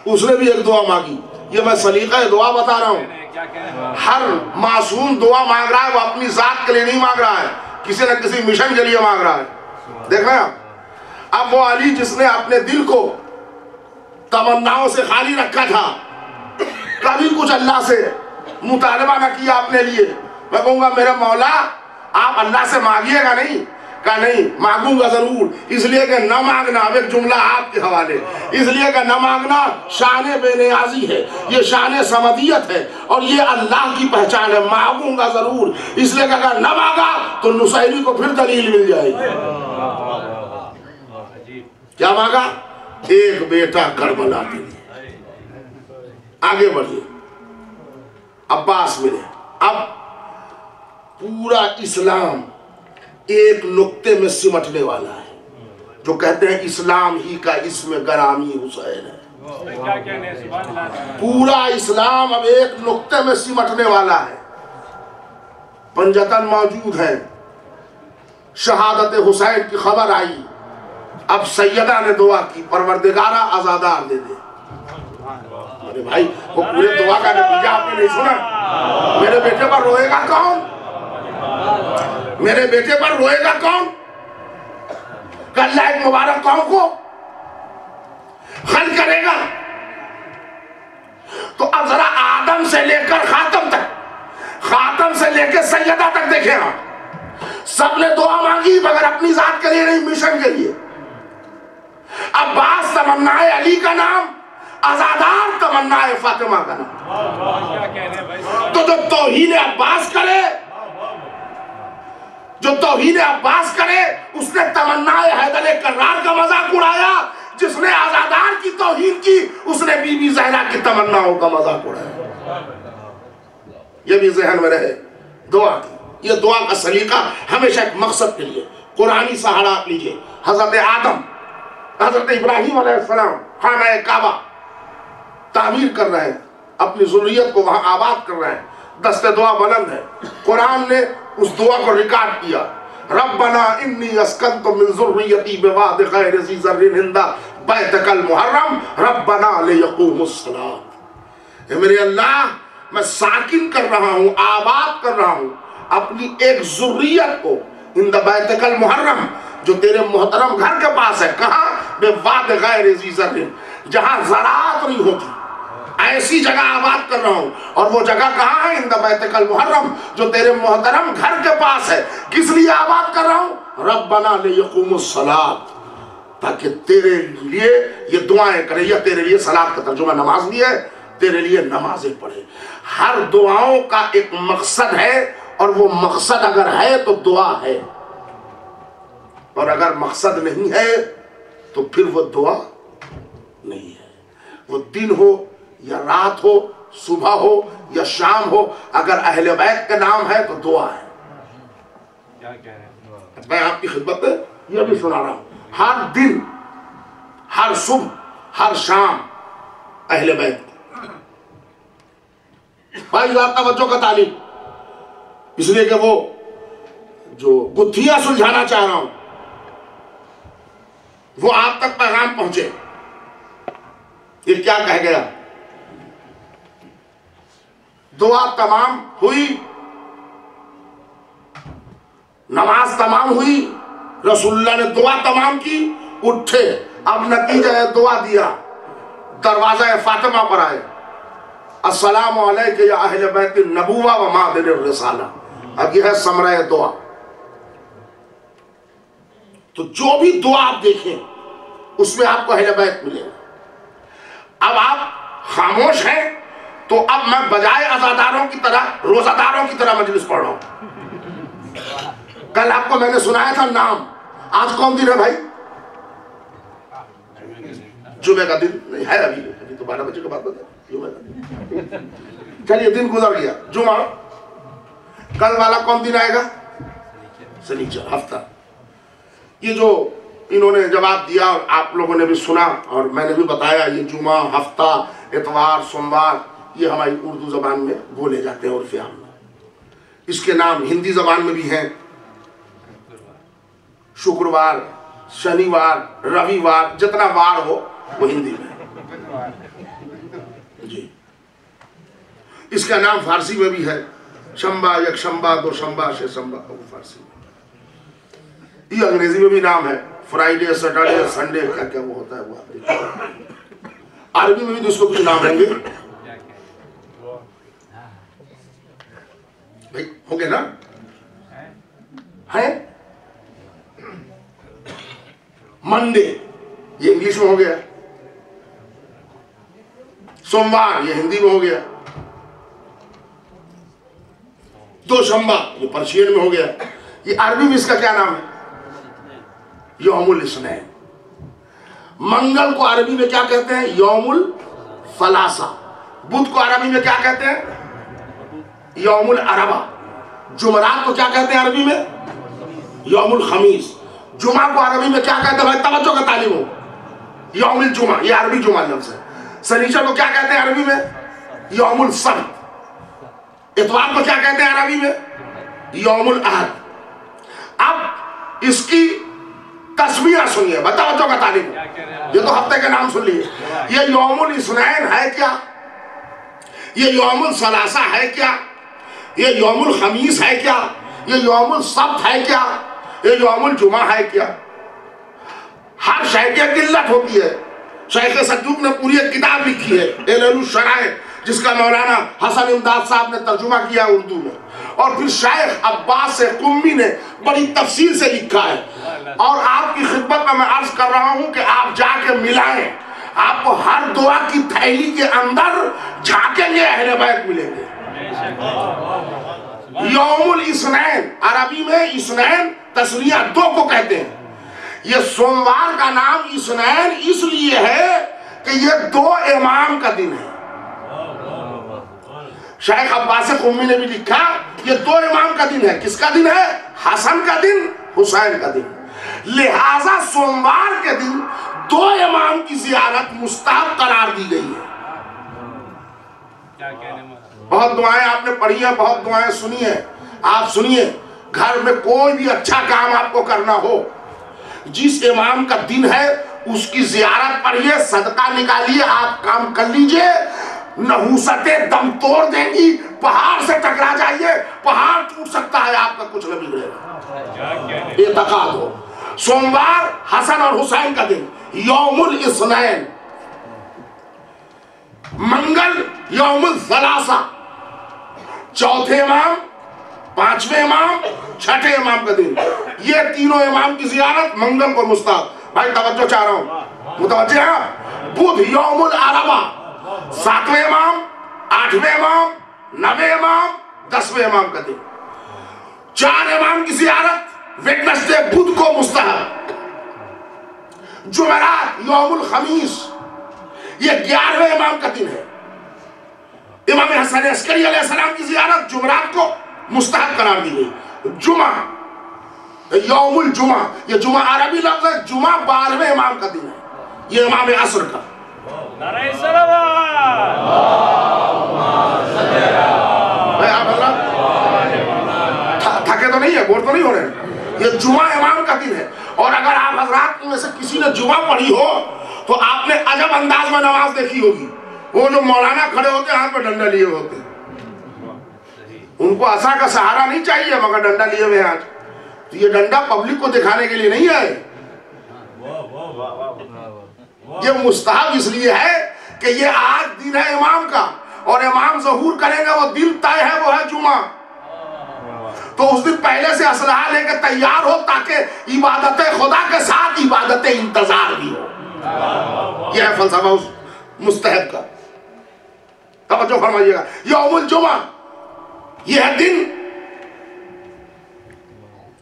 उसने भी एक दुआ मांगी, ये मैं सलीका दुआ बता रहा हूँ। हर मासूम दुआ मांग रहा है, वो अपनी जात के लिए नहीं मांग रहा है, किसी न किसी मिशन के लिए मांग रहा है। देख रहे हैं अब वो अली जिसने अपने दिल को तमन्नाओं से खाली रखा था, कभी कुछ अल्लाह से मुतालबा न किया अपने लिए। मैं कहूँगा मेरे मौला आप अल्लाह से मांगिएगा नहीं, कहा नहीं मांगूंगा जरूर, इसलिए कि न मांगना, अब एक जुमला आपके हवाले, इसलिए कि न मांगना शान बेनियाजी है, ये शान समदियत है और ये अल्लाह की पहचान है। मांगूंगा जरूर, इसलिए कि अगर न मांगा तो नुसैरी को फिर दलील मिल जाएगी। क्या मांगा? एक बेटा करबला के लिए। आगे बढ़िए, अब्बास मिले। अब पूरा इस्लाम एक नुक्ते में सिमटने वाला है, जो कहते हैं इस्लाम ही का इसमें गरामी हुसैन है। पूरा इस्लाम अब एक नुक्ते में सिमटने वाला है। पंजतन मौजूद है, शहादत हुसैन की खबर आई, अब सैयदा ने दुआ की परवरदिगारा आजादार दे दे। अरे भाई वो पूरे दुआ का नतीजा आपने नहीं सुना? मेरे बेटे पर रोएगा कौन? मेरे बेटे पर रोएगा कौन? अल्लाह एक मुबारक कौम को हल करेगा। तो अब जरा आदम से लेकर खातम तक, खातम से लेकर सैयदा तक देखें आप, सबने दुआ मांगी मगर अपनी जात के लिए नहीं, मिशन के लिए। अब्बास तमन्नाए अली का नाम, आजादार तमन्नाए फातिमा का नाम। तो जो तौहीन अब्बास करे, जो तौहीन अब्बास करे, उसने तमन्नाए हैदर कर्रार का मजाक उड़ाया। जिसने आजादार की तौहीन की, उसने बीबी ज़हरा की तमन्नाओं का मजाक उड़ाया। ये भी ज़हन में रहे। दुआ की, ये दुआ का सलीका हमेशा एक मकसद के लिए। कुरानी सहारा आप लीजिए, हजरत आदम, हजरत इब्राहिम अलैहिस्सलाम खाना काबा तामीर कर रहे हैं, अपनी ज़ुर्रियत को वहां आबाद कर रहे हैं, दस्ते दुआ बुलंद है। कुरान ने उस दुआ को रिकॉर्ड किया, रब्बना इन्नी अस्कनतु मिन ज़ुर्रियती बिवादिन गैरि ज़ी ज़र्रिन इंदा बैतकल मुहर्रम रब्बना लियक़ूमुस्सलात। मेरे अल्लाह, मैं साकिन कर रहा हूँ, आबाद कर रहा हूँ अपनी एक ज़ुर्रियत को इंदा बैतकल मुहर्रम, जो तेरे मोहतरम घर के पास है। कहाँ? बेवाद गैर ज़ी ज़र्रिन, जहाँ ज़राअत नहीं होती, ऐसी जगह आबाद कर रहा हूँ। और वो जगह कहाँ है? इंदा बैतकल मुहर्रम, जो तेरे मोहतरम घर के पास है। किस लिए आबाद कर रहा हूँ? रब्बना लियक़ूमुस्सलात, ताकि तेरे लिए ये दुआएं करे, या तेरे लिए सलात का तर्जुमा नमाज भी है, तेरे लिए नमाजें पढ़े। हर दुआओं का एक मकसद है, और वो मकसद अगर है तो दुआ है, और अगर मकसद नहीं है तो फिर वो दुआ नहीं है। वो दिन हो या रात हो, सुबह हो या शाम हो, अगर अहले बैत का नाम है तो दुआ है। क्या कह रहे हैं? मैं आपकी खिदमत में यह भी सुना रहा हूं, हर दिन, हर सुबह, हर शाम अहले बैत। भाई आप तवज्जो का तालीम, इसलिए कि वो जो गुत्थियां सुलझाना चाह रहा हूं वो आप तक पैगाम पहुंचे। ये क्या कह गया? दुआ तमाम हुई, नमाज तमाम हुई, रसूलुल्लाह ने दुआ तमाम की, उठे, अब नतीजा है दुआ दिया, दरवाजा फातिमा पर आए, अस्सलामु अलैका या अहले बैत नबुव्वा व मादिन रिसाला। अब यह है समरा दुआ। तो जो भी दुआ आप देखें उसमें आपको अहले बैत मिलेगा। अब आप खामोश हैं तो अब मैं बजाय अज़ादारों की तरह रोजादारों की तरह मजलिस पढ़ रहा हूं। कल आपको मैंने सुनाया था नाम, आज कौन दिन है भाई? जुमे का दिन नहीं है, अभी तो 12 बजे के बाद जुमे का दिन। चलिए दिन गुजर गया, जुमा। कल वाला कौन दिन आएगा? शनिचर, हफ्ता। ये जो इन्होंने जवाब दिया और आप लोगों ने भी सुना और मैंने भी बताया, ये जुमा, हफ्ता, इतवार, सोमवार, ये हमारी उर्दू जबान में बोले जाते हैं उर्फ़ आम में। इसके नाम हिंदी जबान में भी हैं, शुक्रवार, शनिवार, रविवार, जितना वार हो वो हिंदी में जी। इसका नाम फारसी में भी है शंबा, एक शंबा, दो शंबा, छह शंबा, वो फारसी में। ये अंग्रेजी में भी नाम है फ्राइडे, सैटरडे, संडे, क्या क्या वो होता है वो आप देखिए। अरबी में भी इसको कुछ नाम होंगे भाई, होंगे ना? है मंडे, ये इंग्लिश में हो गया। सोमवार, ये हिंदी में हो गया। दो शंबा, ये पर्शियन में हो गया। ये अरबी में इसका क्या नाम है? यौमुल इस्नैन। मंगल को अरबी में क्या कहते हैं? यौमुल फलासा। बुध को अरबी में क्या कहते हैं? यौमुल अरबा। जुमरात को क्या कहते हैं अरबी में? यौमुल खमीस। जुमा को अरबी में क्या कहते हैं भाई? तवज्जो का तालिब हो, यौमुल जुमा, ये अरबी जुमा लफ्ज़ है। शनीचर को क्या कहते हैं अरबी में? यौमुल सब्त। इतवार को क्या कहते हैं अरबी में? यौमुल अहद। अब इसकी तस्वीर सुनिए, बताओ जो का तालिब, ये तो हफ्ते के नाम सुन लिए। ये यौमुल इस्नैन है क्या? ये यौमुल सलासा है क्या? ये यौमुल खमीस है क्या? ये यौमुल सब्त है क्या? ये यौमुल जुमा है क्या? हर शय की किल्लत होती है। शेख सद्दूक ने पूरी एक किताब लिखी है इल्लुल शराए, जिसका मौलाना हसन इमदाद साहब ने तर्जुमा किया उर्दू में, और फिर शेख अब्बास कुम्मी ने बड़ी तफसील से लिखा है। और आपकी खिदमत में मैं अर्ज कर रहा हूं कि आप जाके मिलाएं, आपको हर दुआ की थैली के अंदर झांकेंगे अहले बैत मिलेंगे। यौमुल इस्नैन, अरबी में इस्नैन तस्निया दो को कहते हैं। ये सोमवार का नाम इस्नैन इसलिए है कि ये दो इमाम का दिन है। शेख अब्बास कुम्मी ने भी लिखा ये दो इमाम का दिन है। किसका दिन है? हसन का दिन, हुसैन का दिन। लिहाजा सोमवार के दिन दो इमाम की जियारत मुस्तहब करार दी गई है। बहुत दुआएं आपने पढ़ी है, बहुत दुआएं सुनी है। आप सुनिए, घर में कोई भी अच्छा काम आपको करना हो, जिस इमाम का दिन है उसकी जियारत पढ़िए, सदका निकालिए, आप काम कर लीजिए। नहुसतें दम तोड़ देंगी, पहाड़ से टकरा जाइए, पहाड़ टूट सकता है, आपका कुछ न बिगड़ेगा। एतकाद हो। सोमवार हसन और हुसैन का दिन, यौमुल इस्नैन। मंगल यौमुल सलासा, चौथे इमाम, पांचवें इमाम, छठे इमाम का दिन। ये तीनों इमाम की जियारत मंगल को मुस्तहब। भाई तवज्जो चाह रहा हूं, मुतवज्जे हैं। बुध यौमुल अरबा, सातवें इमाम, आठवें इमाम, नवे इमाम, 10वें इमाम का दिन। चार इमाम की जियारत वेडनेसडे बुध को मुस्तहब। जुमेरात यौमुल खमीस, ये 11वें इमाम का दिन है। इमाम हसन अस्करी अलैहिस्सलाम की जियारत जुमेरात को मुस्तहब करार दी गई। जुमा यौमुल जुमा, ये जुमा अरबी लफ्ज़ है। जुमा 12वें इमाम का दिन है, ये इमाम असर का। थके तो नहीं है, बोर तो नहीं हो रहे। ये जुमा इमाम का दिन है। और अगर आप हजरात में से किसी ने जुमा पढ़ी हो तो आपने अजब अंदाज में नमाज देखी होगी। वो जो मौलाना खड़े होते हैं हाथ में डंडा लिए होते हैं, उनको आशा का सहारा नहीं चाहिए, मगर डंडा लिए हुए आज। तो ये डंडा पब्लिक को दिखाने के लिए नहीं है, ये मुस्तहब इसलिए है कि ये आज दिन है इमाम का, और इमाम ज़हूर करेंगे, वो दिन तय है, वो है जुमा। तो उस दिन पहले से असलहा लेकर तैयार हो, ताकि इबादत खुदा के साथ इबादत इंतजार भी हो। यह है फलसफा उस मुस्तहब का। तवज्जो फरमाइएगा। यौमुल जुमा, यह है दिन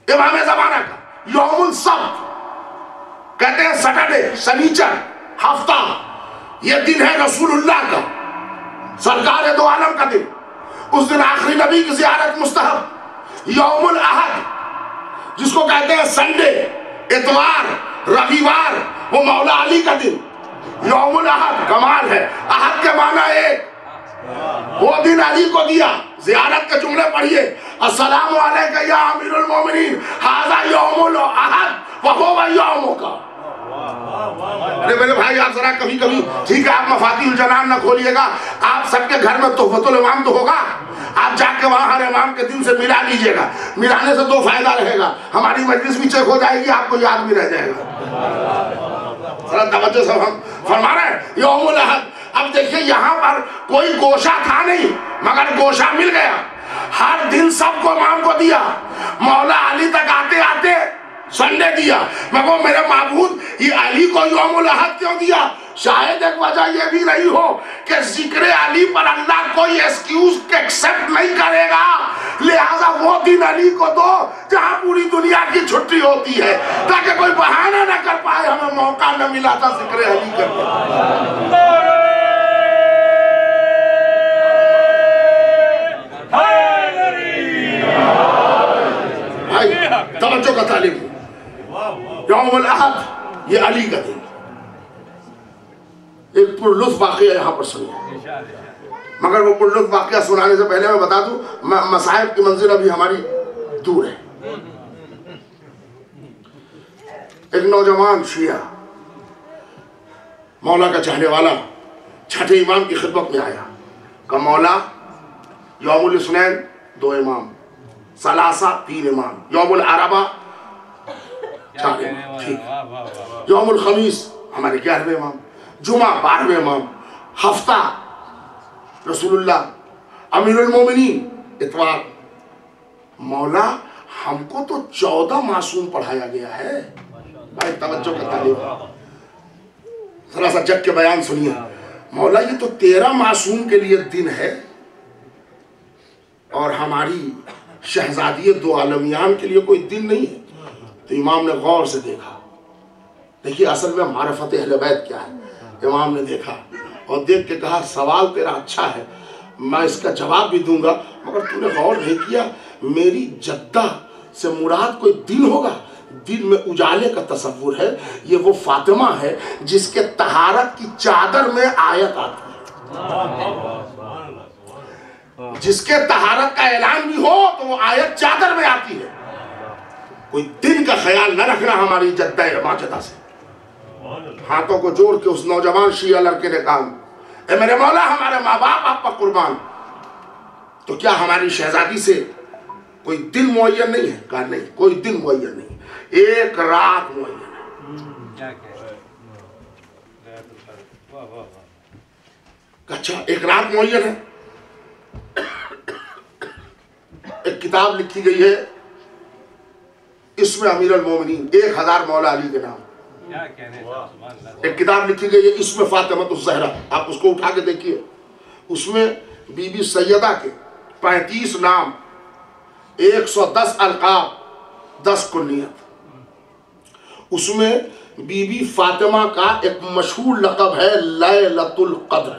इमाम ज़माना का। यौमुल सब्त कहते हैं सैटरडे, शनीचर, हफ्ता, यह दिन है रसूलुल्लाह का, सरकार दो आलम का दिन। उस दिन आखिरी नबी की जियारत मुस्तहब। यौमुल अहद, जिसको कहते हैं संडे, इतवार, रविवार, वो मौला अली का दिन। यौमुल अहद कमाल है, अहद के माना एक, वो दिन अली को दिया। जियारत के जुमले पढ़िए, अस्सलामु अलैका या अमीरुल मोमिनीन, हाज़ा यौमुल अहद व हुवा यौमुका। अरे मेरे भाई आप जरा कभी कभी ठीक है, आप मफातिहुल जनान न खोलिएगा, आप सबके घर में तोहफतुल इमाम तो होगा, आप जाके वहां हर इमाम के दिन से मिला लीजिएगा। मिलाने से दो फायदा रहेगा, हमारी मजलिस भी चेक हो जाएगी, आपको याद भी रह जाएगा। जरा तवज्जो से हम फरमा रहे हैं यौमुल अहद। अब देखिए यहाँ पर कोई गोशा था नहीं, मगर गोशा मिल गया। हर दिन सबको इमाम को दिया, मौला अली तक आते आते संडे दिया। मगर मेरे माबूद ये अली को यौमुल अहद क्यों दिया? शायद एक वजह यह भी रही हो कि जिक्र अली पर अल्लाह कोई एक्सक्यूज एक्सेप्ट नहीं करेगा, लिहाजा वो दिन अली को दो जहां पूरी दुनिया की छुट्टी होती है, ताकि कोई बहाना ना कर पाए हमें मौका न मिला था जिक्र अली करने। भाई तवज्जो का तालिब, यौमुल अहद ये अली का दिन। एक पुरलुत्फ वाक़या यहाँ पर सुनिए, मगर वो पुरलुत्फ वाक़या सुनाने से पहले मैं बता दूं, मसाइब की मंजिल अभी हमारी दूर है। एक नौजवान शिया मौला का चाहने वाला छठे इमाम की खिदमत में आया, का मौला यौमुल इस्नैन 2 इमाम, सलासा 3 इमाम, यौमुल अरबा 4 इमाम, ठीक, यौमुल खमीस हमारे 11वें इमाम, जुमा 12वें इमाम, हफ्ता रसूलुल्लाह, अमीरुल मोमिनीन इतवार। मौला हमको तो 14 मासूम पढ़ाया गया है। भाई तवज्जो का तालिब, जरा सा जग के बयान सुनिए। मौला ये तो 13 मासूम के लिए दिन है, और हमारी शहजादी दो आलमियान के लिए कोई दिन नहीं है। तो इमाम ने गौर से देखा, देखिए असल में मारिफत अहले बैत क्या है। इमाम ने देखा और देख के कहा, सवाल तेरा अच्छा है, मैं इसका जवाब भी दूंगा, मगर तूने गौर नहीं किया, मेरी जद्दा से मुराद कोई दिन होगा? दिन में उजाले का तस्वुर है, ये वो फातिमा है जिसके तहारत की चादर में आयत आती है, जिसके तहारत का ऐलान भी हो तो वो आयत चादर में आती है। कोई दिन का ख्याल न रखना हमारी जद्दा माजदा से। हाथों को जोड़ के उस नौजवान शिया लड़के ने कहा, ए मेरे मौला हमारे माँ बाप आप पर कुर्बान, तो क्या हमारी शहजादी से कोई दिन मुअय्यन नहीं है? कहा नहीं, कोई दिन मुअय्यन नहीं, एक रात मुअय्यन है। अच्छा एक रात मुअय्यन है। एक किताब लिखी गई है इसमें अमीरुल मोमिनीन 1000 मौला अली के नाम। एक किताब लिखी गई है इसमें फातिमातुज़ ज़हरा, आप उसको उठा के देखिए, उसमें बीबी सैयदा के 35 नाम, 110 अलकाब, 10 कुन्नियत। उसमें बीबी फातिमा का एक मशहूर लक़ब है लैलतुल क़द्र।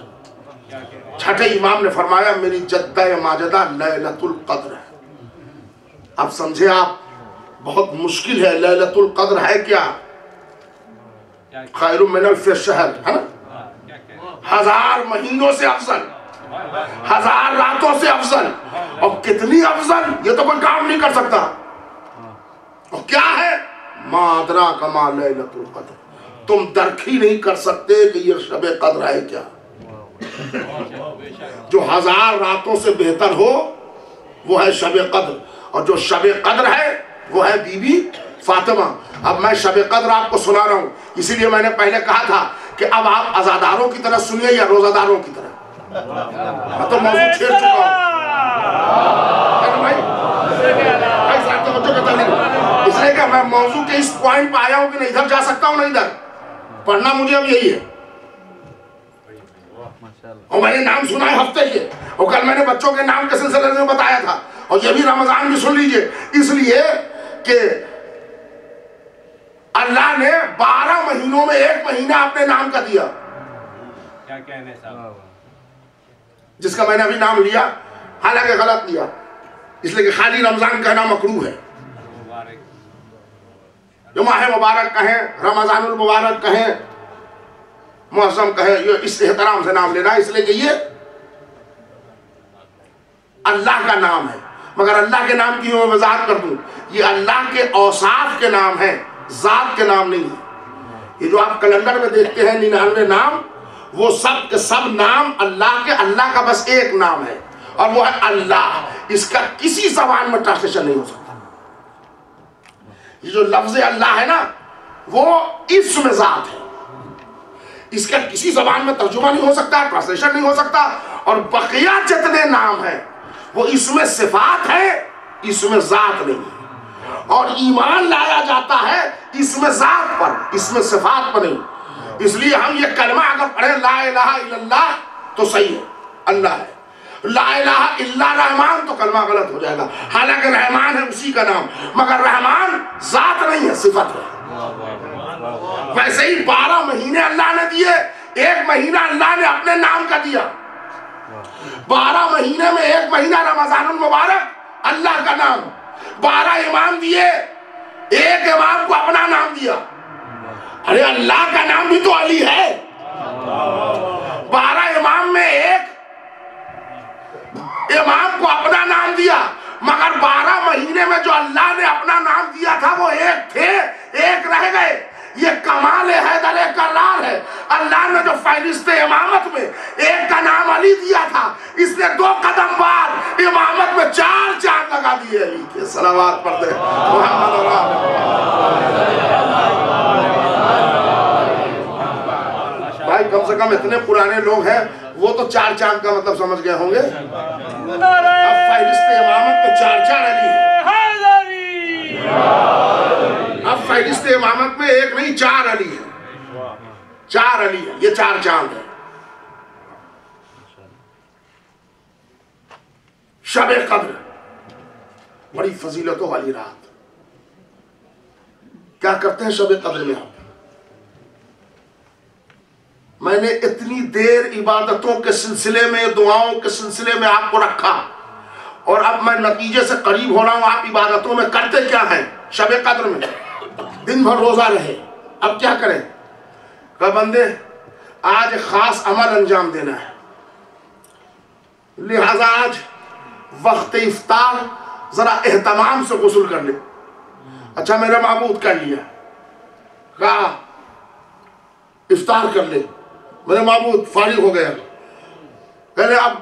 छठे इमाम ने फरमाया मेरी जद्दा माजदा लैलतुल क़द्र है। अब समझे आप, बहुत मुश्किल है, लैलतुल क़द्र है क्या? खैरुम मिन अल्फ़ि शहर, है ना, 1000 महीनों से अफजल, 1000 रातों से अफजल। और कितनी अफजल, ये तो कोई काम नहीं कर सकता। और क्या है? मादरा कमा लैलतुल क़द्र, तुम दरखी नहीं कर सकते कि ये शब क़द्र है क्या। जो 1000 रातों से बेहतर हो वो है शब क़द्र, और जो शब क़द्र है वो है बीबी फातिमा। अब मैं शब क़द्र आपको सुना रहा हूँ, इसीलिए मैंने पहले कहा था कि अब आप अज़ादारों की तरह सुनिए या रोजादारों की तरह। मैं तो मौजूद छेड़ चुका हूँ इसलिए कि मैं मौजू के इस पॉइंट पर आया हूँ कि नहीं इधर जा सकता हूँ ना इधर, पढ़ना मुझे अब यही है। और मैंने नाम सुना है हफ्ते के, और कल मैंने बच्चों के नाम के सिलसिले में बताया था, और ये भी रमजान भी सुन लीजिए, इसलिए कि अल्लाह ने 12 महीनों में 1 महीना अपने नाम का दिया। क्या कहने साहब, जिसका मैंने अभी नाम लिया, हालांकि गलत लिया, इसलिए कि खाली रमजान कहना मकरूह है। जो माह मुबारक कहें, रमजानुल मुबारक कहें, मौसम कहें, ये इस एहतराम से नाम लेना, इसलिए कि ये अल्लाह का नाम है। मगर अल्लाह के नाम की मैं वजाहत कर दूं, ये अल्लाह के औसाफ के नाम है, जात के नाम नहीं है। ये जो आप कैलेंडर में देखते हैं 99 नाम, वो सब के सब नाम अल्लाह के, अल्लाह का बस एक नाम है और वो है अल्लाह। इसका किसी जबान में ट्रांसलेशन नहीं हो सकता। ये जो लफ्ज अल्लाह है ना, वो इसमें जात है, इसका किसी जबान में तर्जुमा नहीं हो सकता, ट्रांसलेशन नहीं हो सकता। और बकिया जितने नाम है वो इसमें सिफात है, इसमें जात नहीं है। और ईमान लाया जाता है इसमें जात पर, इसमें सिफात पर नहीं। इसलिए हम ये कलमा अगर पढ़े ला इलाहा इल्लल्लाह तो सही है, अल्लाह है। ला इलाहा इल्ला रहमान तो कलमा गलत हो जाएगा, हालांकि रहमान है उसी का नाम, मगर रहमान जात नहीं है, सिफत है। वैसे ही 12 महीने अल्लाह ने दिए, एक महीना अल्लाह ने अपने नाम का दिया। 12 महीने में एक महीना रमजानुल मुबारक, अल्लाह का नाम। 12 इमाम दिए, एक इमाम को अपना नाम दिया। अरे अल्लाह का नाम भी तो अली है। 12 इमाम में एक इमाम को अपना नाम दिया, मगर 12 महीने में जो अल्लाह ने अपना नाम दिया था वो एक थे, एक रह गए। ये कमाल हैदर करार है। अल्लाह ने जो फहरिस्ते इमामत में एक का नाम अली दिया था, इसने 2 कदम बाद इमामत में 4 चांद लगा दिए अली के। सलावत पढ़ते भाई, कम से कम इतने पुराने लोग हैं, वो तो 4 चांद का मतलब समझ गए होंगे। अब फहरिस्ते इमामत में 4 अली है। अब फहरिस्ते इमामत में एक नहीं 4 अली है, 4 अली है, ये 4 चांद है। शब कद्र बड़ी फजीलतों वाली रात। क्या करते हैं शब कद्र में आप? मैंने इतनी देर इबादतों के सिलसिले में, दुआओं के सिलसिले में आपको रखा, और अब मैं नतीजे से करीब हो रहा हूं। आप इबादतों में करते क्या हैं? शब कद्र में दिन भर रोजा रहे, अब क्या करें? कहा बंदे आज खास अमल अंजाम देना है, लिहाजा आज वक्त इफ्तार जरा एहतमाम से गुस्ल कर ले। अच्छा मेरा माबूद कर लिया, कहा इफ्तार कर ले, मेरे माबूद फारिग हो गया। पहले अब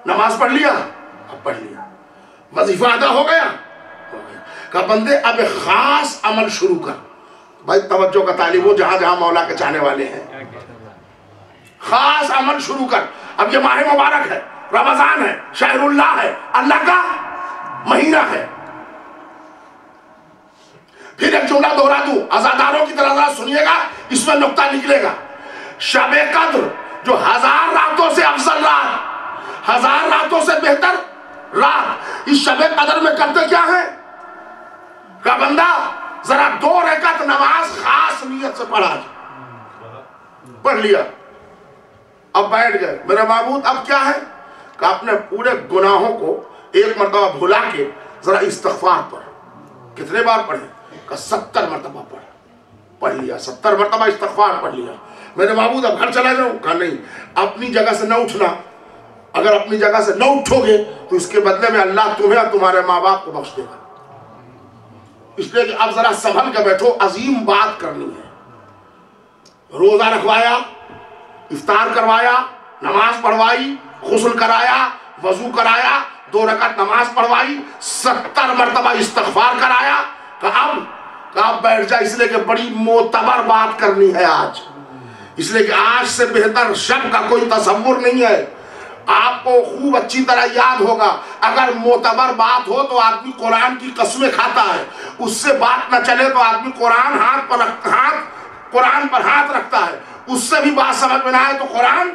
नमाज पढ़ लिया, अब पढ़ लिया, वजीफा अदा हो गया, कहा बंदे अब खास अमल शुरू कर। भाई तवज्जो का तालिब हो जहां जहां मौला के चाहने वाले हैं, खास अमल शुरू कर। अब ये माह मुबारक है, रमजान है, शहरुल्लाह है, अल्लाह का महीना है। फिर एक जुमला दोहरा दूं, अज़ादारों की तरह सुनिएगा, इसमें नुक्ता निकलेगा। शब कद्र जो 1000 रातों से अफजल रात, 1000 रातों से बेहतर रात, इस शब कद्र में करते क्या है? का बंदा जरा 2 रकात नमाज खास नियत से पढ़ा, पढ़ लिया, अब बैठ गए। मेरा माबूद अब क्या है? कि अपने पूरे गुनाहों को एक मरतबा भुला के जरा इस्तिग़फ़ार पढ़। कितने बार पढ़े? का 70 मरतबा पढ़ लिया, 70 मरतबा इस्तिग़फ़ार पढ़ लिया। मेरे माबूद अब घर चला जाऊं? कहा नहीं, अपनी जगह से न उठना। अगर अपनी जगह से न उठोगे तो इसके बदले में अल्लाह तुम्हें और तुम्हारे माँ बाप को बख्श देगा। इसलिए कि अब जरा संभल के बैठो, अजीम बात करनी है। रोजा रखवाया, इफ्तार करवाया, नमाज पढ़वाई, गुस्ल कराया, वजू कराया, 2 रकात नमाज पढ़वाई, 70 मरतबा इस्तिग़फ़ार कराया। कहा बैठ जा, इसलिए कि बड़ी मोतबर बात करनी है आज। इसलिए कि आज से बेहतर शब का कोई तसव्वुर नहीं है। आपको खूब अच्छी तरह याद होगा, अगर मोतबर बात हो तो आदमी कुरान की कसमें खाता है, उससे बात न चले तो आदमी कुरान कुरान पर हाथ रखता है, उससे भी बात समझ में ना आए तो कुरान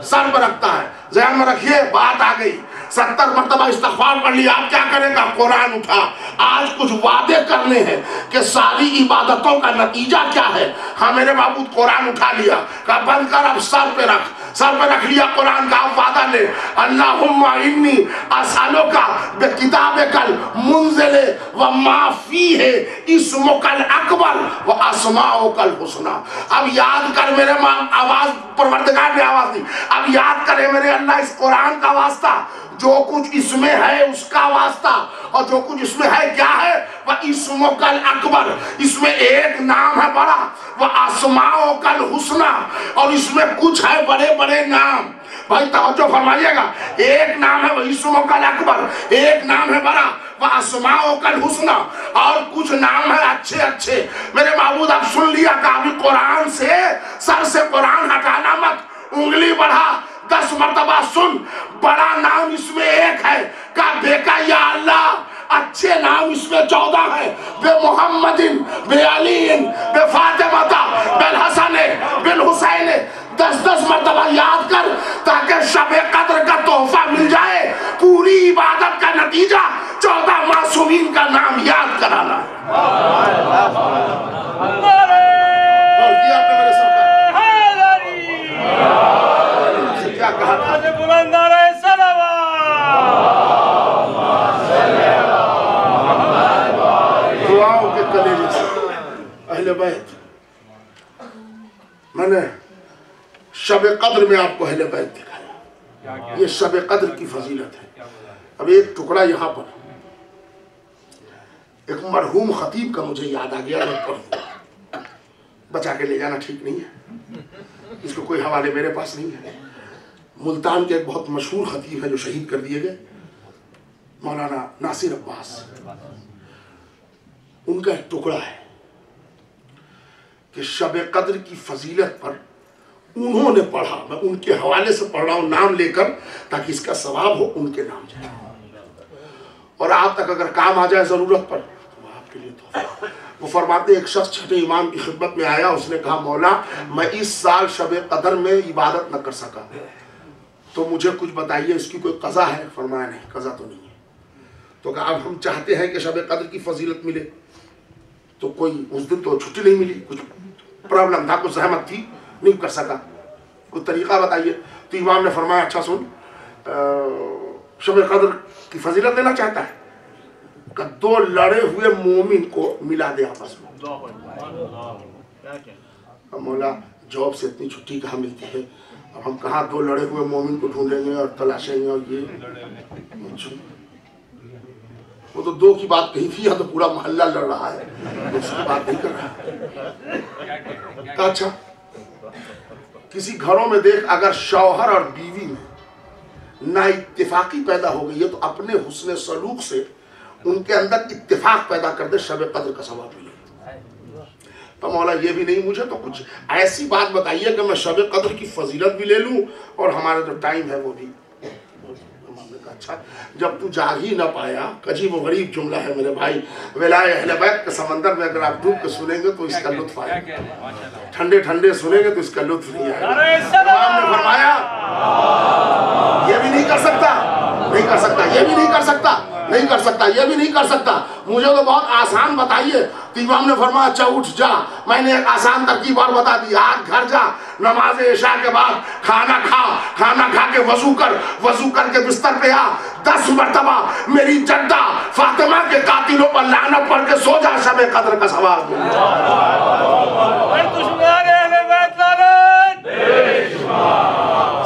सर पर रखता है। ध्यान में रखिए, बात आ गई। 70 मरतबा इस्तिग़फ़ार पढ़ लिया, आप क्या करेगा? कुरान उठा। आज कुछ वादे करने हैं कि सारी इबादतों का नतीजा क्या है। हाँ मेरे बाबू, कुरान उठा लिया, कहा बंद कर, अब सर पे रख। सर पे रख लिया कुरान का, अब वादा ने अल्लाहुम्मा इन्नी असअलुका बिकिताबिकल मुनज़िले व मा फीहि इस्मुकल अकबर व अस्माउकल हुस्ना। अब याद कर मेरे आवाज परवरदिगार ने आवाज दी, अब याद करे मेरे अल्लाह इस कुरान का वास्ता, जो कुछ इसमें है उसका वास्ता, और जो कुछ इसमें है क्या है, वह इस्मुकल अकबर, इसमें एक नाम है बड़ा, वह अस्माउकल हुस्ना, और इसमें कुछ है बड़े बड़े नाम। भाई तवज्जो फरमाइएगा, एक नाम है वह इस्मुकल अकबर, एक नाम है बड़ा वह अस्माउकल हुस्ना, और कुछ नाम है अच्छे अच्छे। मेरे महबूब आप सुन लिया का अभी कुरान से सर से कुरान हटाना मत, उंगली बढ़ा 10 मरतबा सुन। बड़ा नाम इसमें एक है का देखा या अल्लाह, अच्छे नाम इसमें 14 है, बे मोहम्मदिन, बे अलीन, बे फातिमाता, बिल हसन, बिल हुसैन। 10-10 मरतबा याद कर ताकि शब कद्र का तोहफा मिल जाए। पूरी इबादत का नतीजा 14 मासूमीन का नाम याद कराना क्या कहा था? दुआओं के कलेजे से अहले बैत, मैंने शब कद्र में आपको अहले बैत दिखाया, ये शब कद्र की फजीलत है। अब एक टुकड़ा यहाँ पर एक मरहूम खतीब का मुझे याद आ गया, मैं बचा के ले जाना ठीक नहीं है, इसको कोई हवाले मेरे पास नहीं है। मुल्तान के एक बहुत मशहूर खतीब है जो शहीद कर दिए गए, मौलाना नासिर अब्बास, उनका एक टुकड़ा है कि शब कद्र की फजीलत पर उन्होंने पढ़ा, मैं उनके हवाले से पढ़ रहा हूं नाम लेकर, ताकि इसका सवाब हो उनके नाम जाए और आप तक अगर काम आ जाए जरूरत पर तो आपके लिए तोहफा। वो फरमाते एक शख्स छठे इमाम की खिदमत में आया, उसने कहा मौला मैं इस साल शब कद्र में इबादत न कर सका, तो मुझे कुछ बताइए इसकी कोई कज़ा है? फरमाया नहीं, कज़ा तो नहीं है। तो कहा अब हम चाहते हैं कि शब कद्र की फजीलत मिले, तो कोई उस दिन तो छुट्टी नहीं मिली, कुछ प्रॉब्लम था, कुछ सहमत थी, नहीं कर सका, कुछ तरीका बताइए। तो इमाम ने फरमाया अच्छा सुन, शब कद्र की फजीलत लेना चाहता है, कि 2 लड़े हुए मोमिन को मिला दे आपस में। मौला जॉब से इतनी छुट्टी कहाँ मिलती है, अब हम कहाँ 2 लड़े हुए मोमिन को ढूंढेंगे और तलाशेंगे, और ये वो तो 2 की बात कही थी, या तो पूरा मोहल्ला लड़ रहा है, उसकी बात नहीं कर रहा। अच्छा किसी घरों में देख अगर शौहर और बीवी में ना इत्तेफाकी पैदा हो गई है, तो अपने हुस्न सलूक से उनके अंदर इत्तेफाक पैदा कर दे, शब कद्र का सवाब मिले। तो मौला ये भी नहीं, मुझे तो कुछ ऐसी बात बताइए कि मैं शब कद्र की फजीलत भी ले लूं और हमारा जो टाइम है वो भी। अच्छा जब तू जाग ही ना पाया, अजीब गरीब जुमला है मेरे भाई, विलाए अहले बैत के समंदर में अगर आप डूब के सुनेंगे तो इसका लुत्फ आएगा, ठंडे ठंडे सुनेंगे तो इसका लुत्फ नहीं आएगा। इमाम ने फरमाया ये भी नहीं कर सकता, नहीं कर सकता, ये भी नहीं कर सकता, नहीं कर सकता, ये भी नहीं कर सकता, मुझे तो बहुत आसान बताइए। तो इमाम ने फरमाया अच्छा उठ जा, मैंने एक आसान तरकीब और बता दी, आज घर जा, नमाज इशा के बाद खाना खा, खाना खा के वजू कर, वजू करके बिस्तर पे आ, 10 मरतबा मेरी जद्दा फातिमा के कातिलों पर लानत पढ़ के सो जा, शब कद्र का सवाब दूंगा।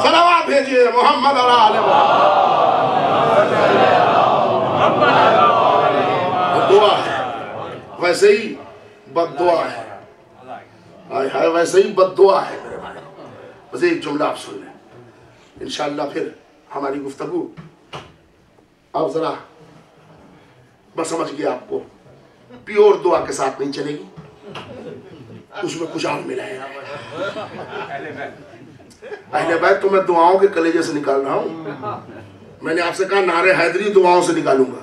सलावत भेजिए मोहम्मद और आले दुआ है, वैसे ही बद्दुआ है, हाय हाय वैसे ही बद्दुआ है मेरे भाई। बस एक जुमला आप सुन लें, इंशाअल्लाह फिर हमारी गुफ्तगू आप जरा बस समझ गया, आपको प्योर दुआ के साथ नहीं चलेगी, उसमें कुछ और मिलाएगा। अहले बैत तो मैं दुआओं के कलेजे से निकाल रहा हूँ, मैंने आपसे कहा नारे हैदरी दुआओं से निकालूंगा।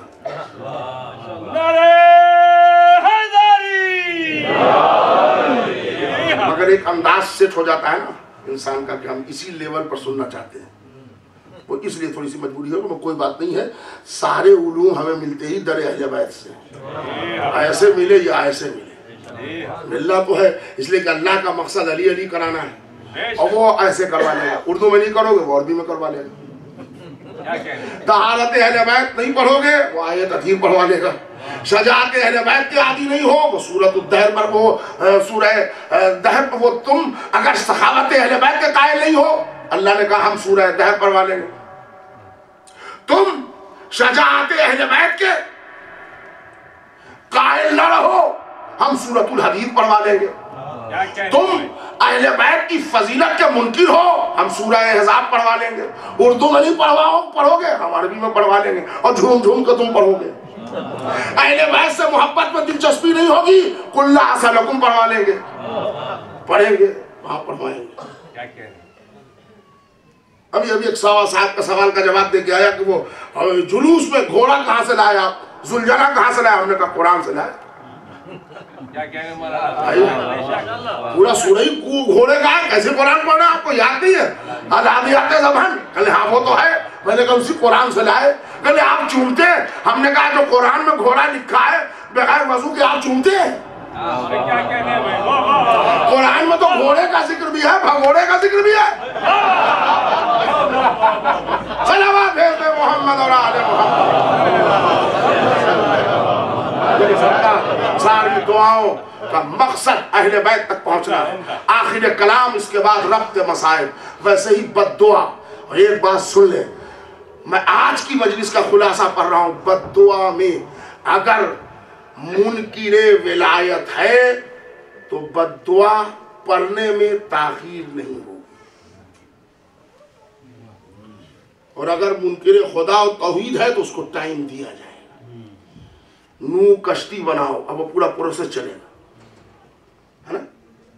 मगर एक अंदाज सेट हो जाता है ना इंसान का कि हम इसी लेवल पर सुनना चाहते हैं, वो इसलिए थोड़ी सी मजबूरी है, वो कोई बात नहीं है। सारे उलूम हमें मिलते ही दर अहले बैत से, ऐसे मिले या ऐसे मिले, मिलना तो है, इसलिए कि अल्लाह का मकसद अली अली कराना है, और वो ऐसे करवा लेगा, उर्दू में नहीं करोगे वो अरबी में करवा लेगा। क्या कहने तहारत अहले बैत नहीं पढ़ोगे वो आयत अधीर पढ़वा लेगा। शजात अहले बैत के आदि नहीं हो वो सूरत दहर पर वो सूरह दहर पर वो तुम अगर सखावत अहले बैत के कायल नहीं हो अल्लाह ने कहा हम सूरह दहर पढ़वा लेंगे। तुम शजात अहले बैत के कायल न रहो हम सूरतुल हदीद पढ़वा लेंगे। तुम अहले बैत की फजीलत के मुनकिर हो हम सूरह अहज़ाब पढ़वा लेंगे। उर्दू में नहीं पढ़ोगे हम अरबी में पढ़वा लेंगे और झूम झूम कर तुम पढ़ोगे। अहले बैत से मोहब्बत में दिलचस्पी नहीं होगी कुल्ला असलकुम पढ़वा लेंगे, पढ़ेंगे वहां पढ़वाएंगे। क्या कहने अभी अभी एक साहब का सवाल का जवाब दे के आया कि वो जुलूस में घोड़ा कहाँ से लाया आप, जुलझना कहाँ से लाया? हमने कहा कुरान से लाया। क्या कहने मौलाना पूरा सूरही घोड़े का कैसे कुरान पढ़ना आपको याद नहीं है? अलादियात ज़बान कहले हाँ वो तो है। मैंने कहा उसी कुरान से लाए। कहले आप चूमते? हमने कहा जो कुरान में घोड़ा लिखा है बगैर वजू के आप चूमते हैं? क्या कहने कुरान में तो घोड़े का जिक्र भी है भगोड़े का जिक्र भी है। सलावत भेज दे मोहम्मद और आले मोहम्मद। सारी दुआओं का मकसद अहले बैत तक पहुंचना है। आखिर कलाम इसके बाद रब्त मसाइब। वैसे ही बद्दुआ। और एक बात सुन ले, मैं आज की मजलिस का खुलासा पढ़ रहा हूं। बद्दुआ में अगर मुनकिरे विलायत है तो बद्दुआ पढ़ने में ताखीर नहीं होगी, और अगर मुनकिरे खुदा और तौहीद है तो उसको टाइम दिया जाएगा। नू कश्ती बनाओ, अब वो पूरा प्रोसेस चलेगा, है ना।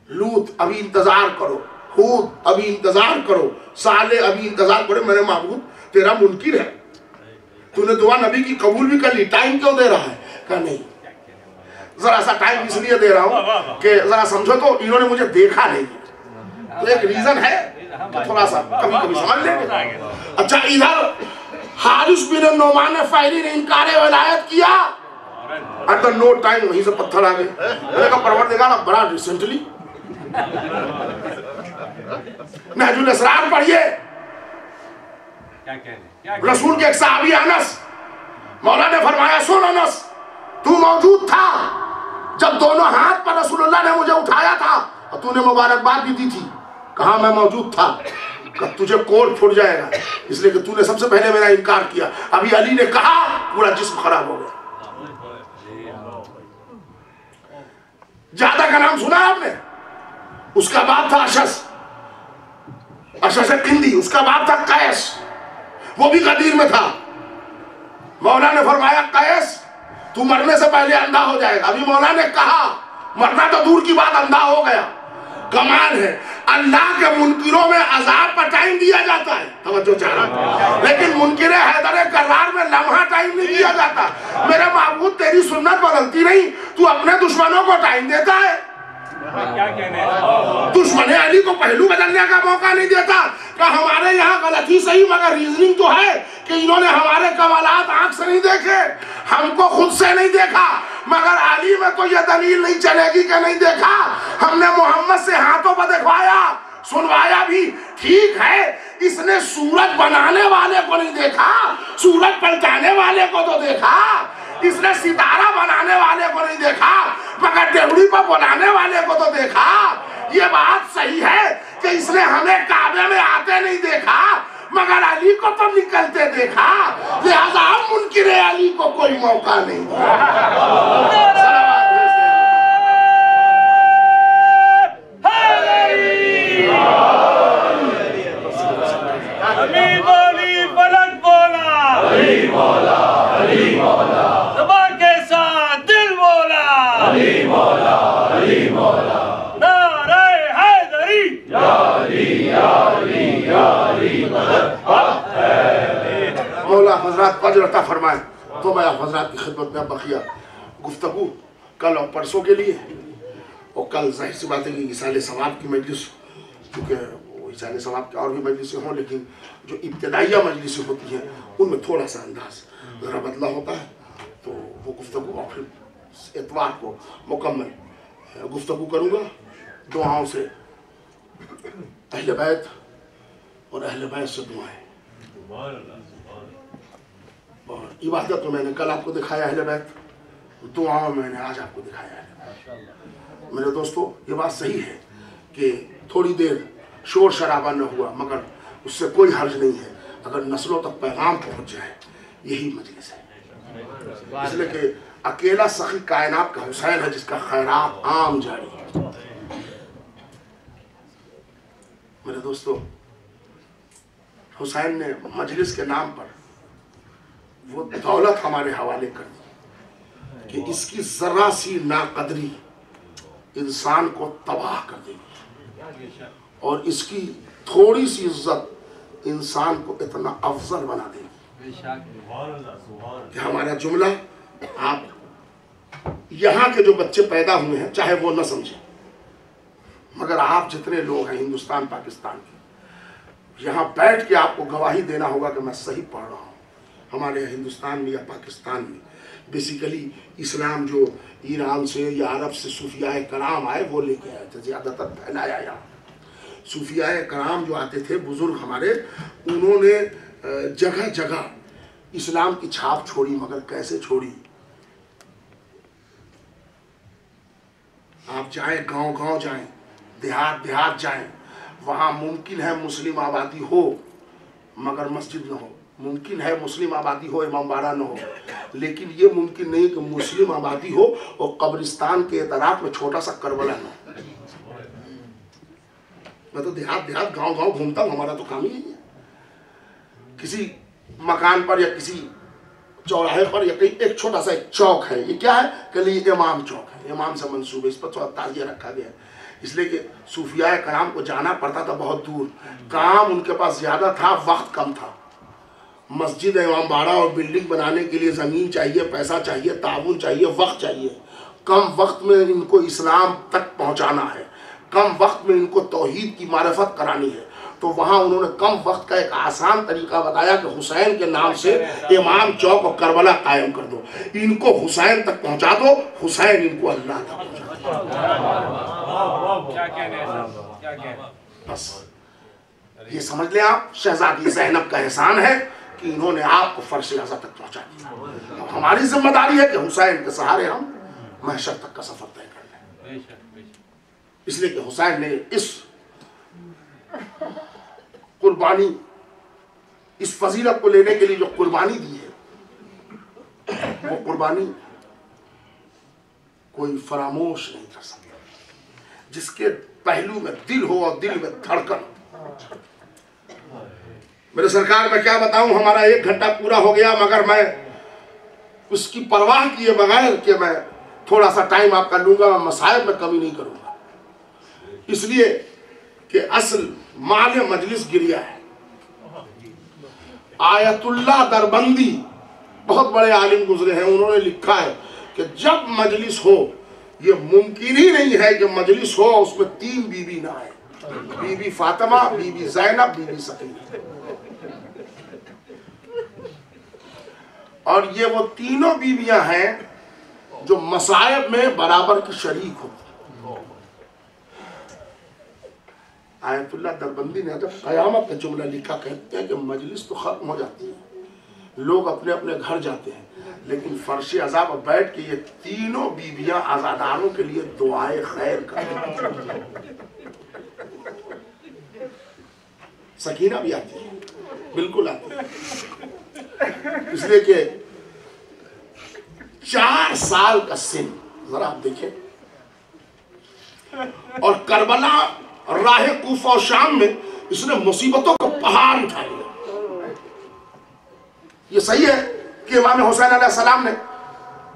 लूत अभी इंतजार करो, हूद अभी इंतजार करो, साले अभी इंतजार करो। मेरे महबूब तेरा मुनकिर है, तूने दुआ नबी की कबूल भी कर ली, टाइम क्यों दे रहा है? कहा नहीं, जरा सा टाइम इसलिए दे रहा हूं कि जरा समझो तो इन्होंने मुझे देखा नहीं, तो एक रीजन है कि थोड़ा सा कभी कभी समझ लेंगे। अच्छा, इधर हारिस बिन नोमान ने फहरी ने इनकार विलायत किया, अंदर नो टाइम वहीं से पत्थर आ गए। मैंने कहा परवरदिगार आप बड़ा रिसेंटली नहजुल असरार पढ़िए। क्या कहने रसूल के एक सहाबी अनस, मौला ने फरमाया सुन अनस, तू मौजूद था जब दोनों हाथ पर रसूलुल्लाह ने मुझे उठाया था और तूने मुबारकबाद भी दी थी। कहा मैं मौजूद था। कहा तुझे कोट फूट जाएगा इसलिए कि तूने सबसे पहले मेरा इनकार किया। अभी अली ने कहा पूरा जिस्म खराब हो गया। ज्यादा का नाम सुना आपने? उसका बाप था अशस, अशस किंदी। उसका बाप था कैस, वो भी गदीर में था। मौला ने फरमाया कैस तू मरने से पहले अंधा हो जाएगा। अभी मौला ने कहा, मरना तो दूर की बात, अंधा हो गया। कमाल है, अल्लाह के मुनकिरों में अजाब पर टाइम दिया जाता है, तवज्जो चाह रहा, लेकिन मुनकिरे हैदर करार में लम्हा टाइम नहीं दिया जाता। मेरे महबूब तेरी सुन्नत बदलती नहीं, तू अपने दुश्मनों को टाइम देता है। क्या कहने दुश्मन अली को पहलू बदलने का मौका नहीं देता। कि हमारे यहाँ गलती सही मगर रीजनिंग तो है कि इन्होंने हमारे कमालात आंख से नहीं देखे, हमको खुद से नहीं देखा, मगर अली में तो यह दलील नहीं चलेगी कि नहीं देखा। हमने मोहम्मद से हाथों पर दिखवाया, सुनवाया भी, ठीक है। इसने सूरज बनाने वाले को नहीं देखा, सूरज पलटाने वाले को तो देखा। इसने सितारा बनाने वाले को नहीं देखा, मगर डेवड़ी पर बुलाने वाले को तो देखा। ये बात सही है कि इसने हमें काबे में आते नहीं देखा, मगर अली को तो निकलते देखा। लिहाजा हम मुनकिरे अली को कोई मौका नहीं दिया। ज़बान के साथ दिल बोला, अली मौला, अली मौला। नारे हैदरी, या अली, या अली, या अली मौला हजरत अजर अता फरमाए। तो मैं हजरत की खिदमत में बकिया गुफ्तगू कल और परसों के लिए, और कल जाहिर सी बात है कि इसाले सवाब की मजलिस, क्योंकि वो इसाले सवाब की और भी मजलिसें हों, लेकिन जो इब्तदाइया मजलिसें होती हैं उनमें थोड़ा सा अंदाज ज़रा बदला होता है। तो वो गुफ्तगू और फिर इतवार को मुकम्मल गुफ्तगू करूँगा दुआओं से, अहले बैत और अहले बैत से दुआएं। और इबादत में मैंने कल आपको दिखाया अहले बैत, दुआओं में मैंने आज आपको दिखाया है। मेरे दोस्तों, ये बात सही है कि थोड़ी देर शोर शराबा न हुआ, मगर उससे कोई हर्ज नहीं है अगर नस्लों तक पैगाम पहुंच जाए। यही मजलिस है, इसलिए कि अकेला सखी कायनात का हुसैन है जिसका खैरात आम जारी है। मेरे दोस्तों, हुसैन ने मजलिस के नाम पर वो दौलत हमारे हवाले कर दी कि इसकी जरा सी नाकदरी इंसान को तबाह कर देगी और इसकी थोड़ी सी इज्जत इंसान को इतना अफजल बना देगी कि हमारा जुमला, आप यहाँ के जो बच्चे पैदा हुए हैं चाहे वो न समझे, मगर आप जितने लोग हैं हिंदुस्तान पाकिस्तान के, यहाँ बैठ के आपको गवाही देना होगा कि मैं सही पढ़ रहा हूँ। हमारे हिंदुस्तान में या पाकिस्तान में बेसिकली इस्लाम जो ईरान से या अरब से सूफियाए कराम आए वो लेके आए थे, ज़्यादातर फैलाया यहाँ। सूफियाए कराम जो आते थे बुजुर्ग हमारे, उन्होंने जगह जगह इस्लाम की छाप छोड़ी, मगर कैसे छोड़ी? आप जाएं, गांव गांव जाएं, देहात देहात जाएं, वहाँ मुमकिन है मुस्लिम आबादी हो मगर मस्जिद न हो, मुमकिन है मुस्लिम आबादी हो इमामबाड़ा न हो, लेकिन ये मुमकिन नहीं कि मुस्लिम आबादी हो और कब्रिस्तान के एतराफ में छोटा सा करबला न हो। मैं तो देहात देहात गांव गांव घूमता हूँ, हमारा तो काम ही है। किसी मकान पर या किसी चौराहे पर या कहीं एक छोटा सा एक चौक है, ये क्या है? कि ये इमाम चौक है, इमाम से मंसूब है, इस पर थोड़ा ताजिया रखा गया है, इसलिए कि सूफियाए कराम को जाना पड़ता था बहुत दूर, काम उनके पास ज्यादा था, वक्त कम था। मस्जिद इमामबाड़ा और बिल्डिंग बनाने के लिए ज़मीन चाहिए, पैसा चाहिए, ताबून चाहिए, वक्त चाहिए। कम वक्त में इनको इस्लाम तक पहुंचाना है, कम वक्त में इनको तौहीद की मारिफत करानी है, तो वहाँ उन्होंने कम वक्त का एक आसान तरीका बताया कि हुसैन के नाम से इमाम चौक और करबला कायम कर दो, इनको हुसैन तक पहुँचा दो, हुसैन इनको अल्लाह तक पहुँचा दो। बस ये समझ लें आप, शहजादी ज़ैनब का एहसान है कि इन्होंने आपको फर्श आज़ा तक पहुंचा दिया। अब हमारी जिम्मेदारी है कि हुसैन के सहारे हम महशर तक का सफर तय कर लें। इसलिए कि हुसैन ने इस कुर्बानी, इस फजीलत को लेने के लिए जो कुर्बानी दी है, वो कुर्बानी कोई फरामोश नहीं कर सकता। जिसके पहलू में दिल हो और दिल में धड़कन। मेरे सरकार मैं क्या बताऊं, हमारा 1 घंटा पूरा हो गया, मगर मैं उसकी परवाह किए बगैर कि मैं थोड़ा सा टाइम आपका लूंगा, मैं मसाइब में कमी नहीं करूंगा, इसलिए कि असल माल मजलिस गिरिया है। आयतुल्लाह दरबंदी बहुत बड़े आलिम गुजरे हैं, उन्होंने लिखा है कि जब मजलिस हो, ये मुमकिन ही नहीं है कि मजलिस हो उसमें 3 बीबी ना आए, बीबी फातिमा, बीबी ज़ैनब, बीबी सकीना। और ये वो तीनों बीबियां हैं जो मसायब में बराबर की शरीक होती। आयतुल्लाह दरबंदी ने जब क़यामत का जुमला लिखा, कहते हैं कि मजलिस तो खत्म हो जाती है, लोग अपने अपने घर जाते हैं, लेकिन फर्श अज़ाब पर बैठ के ये तीनों बीबियां आज़ादारों के लिए दुआए खैर करती। सकीना भी आती है, बिल्कुल आती है, इसलिए कि 4 साल का सिन, जरा आप देखें, और करबला राह कूफा और शाम में इसने मुसीबतों का पहाड़ उठा लिया। ये सही है कि इमाम हुसैन अलैहिस्सलाम ने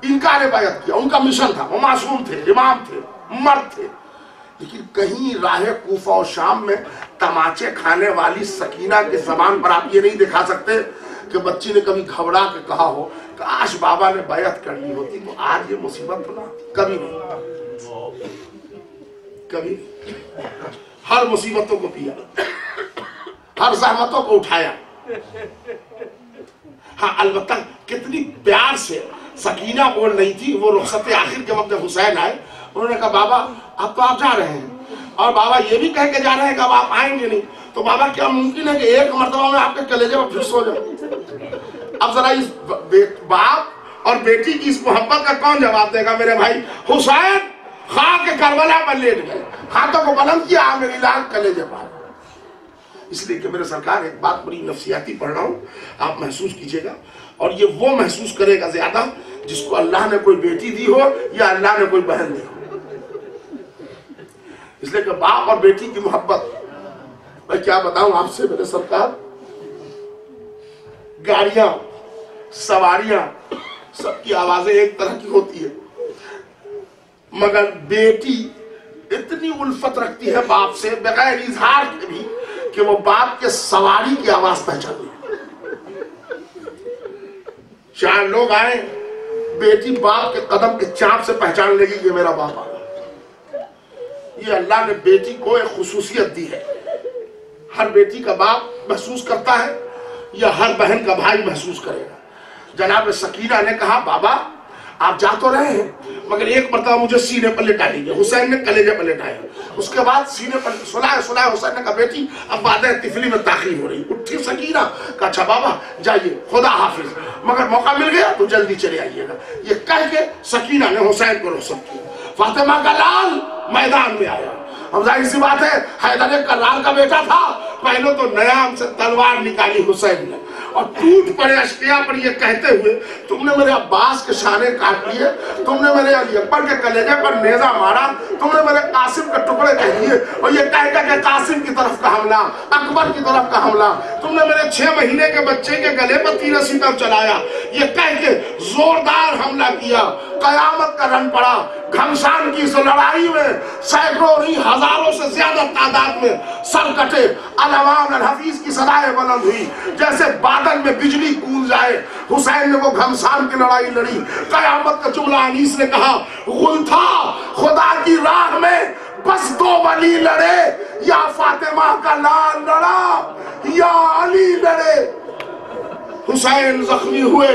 इनकार बैत किया, उनका मिशन था, वो मासूम थे, इमाम थे, मर्द थे, लेकिन कहीं राह कूफा और शाम में तमाचे खाने वाली सकीना के जबान पर आप ये नहीं दिखा सकते कि बच्ची ने कभी घबरा के कहा हो काश बाबा ने बैत कर ली होती तो आज ये मुसीबत ना। कभी नहीं, कभी हर मुसीबतों को पिया, हर जहमतों को उठाया। हाँ, अलबत्ता कितनी प्यार से सकीना बोल रही थी, वो रुखसत आखिर के वक्त हुसैन आए, उन्होंने कहा बाबा अब तो आप जा रहे हैं, और बाबा ये भी कह के जा रहे हैं कि अब आप आएंगे नहीं, तो बाबा क्या मुमकिन है कि एक मर्तबा में आपके कलेजे में फिर सो जाए? अब जरा इस बाप और बेटी की इस मोहब्बत का कौन जवाब देगा मेरे भाई? हुसैन खा के करबला पर लेट गए, हाथों को बुलंद किया, मेरी लाल कलेजे पर। इसलिए कि मेरे सरकार एक बात बड़ी नफसियाती पढ़ रहा हूं, आप महसूस कीजिएगा। और ये वो महसूस करेगा ज्यादा जिसको अल्लाह ने कोई बेटी दी हो या अल्लाह ने कोई बहन दी हो। इसलिए कि बाप और बेटी की मोहब्बत, मैं क्या बताऊं आपसे मेरे सरकार, गाड़ियां, सवारियां, सबकी आवाजें एक तरह की होती है, मगर बेटी इतनी उल्फत रखती है बाप से बगैर इजहार के भी कि वो बाप के सवारी की आवाज पहचान ली। 4 लोग आए, बेटी बाप के कदम के चाप से पहचान लेगी कि मेरा बाप आ गया। ये अल्लाह ने बेटी को एक खुसूसियत दी है। हर बेटी का बाप महसूस करता है या हर बहन का भाई महसूस करेगा। जनाब सकीना ने कहा, बाबा आप जा तो रहे हैं मगर एक मरतबा मुझे सीने पर लेटा लीजिए। हुसैन ने कलेजे पर लेटाया, उसके बाद सीने पर सुलाया। हुसैन ने कहा, बेटी अब बातें तिफली में ताखीर हो रही। उठी सकीना, कहा अच्छा बाबा जाइए, खुदा हाफिज, मगर मौका मिल गया तो जल्दी चले आइएगा। ये कह के सकीना ने हुसैन को रुखसत किया। फातिमा का लाल मैदान में आया। अब जाहिर सी बात है, हैदर कर्रार का बेटा था, पहले तो नयाम से तलवार निकाली हुसैन ने और टूट पड़े अश्किया पर ये कहते हुए, तुमने मेरे अब्बास के शाने काट लिए, तुमने मेरे अली अकबर के कलेजे पर नेजा मारा, तुमने मेरे कासिम के टुकड़े कह दिए और ये कह के कासिम की तरफ का हमला, अकबर की तरफ का हमला, तुमने मेरे 6 महीने के बच्चे के गले पर तीर सितम चलाया, ये कह के जोरदार हमला किया। कयामत का रन पड़ा। घमसान की इस लड़ाई में सैकड़ों नहीं हजारों से ज्यादा तादाद में सर कटे। अलवान अल हफीज की सदाएं बुलंद हुई जैसे बादल में बिजली गूंज जाए। हुसैन ने वो घमसान की लड़ाई लड़ी। कयामत का जुमला अनीस ने कहा, गुल था खुदा की राह में बस 2 वली लड़े, या फातिमा का लाल लड़ा या अली लड़े। हुसैन जख्मी हुए।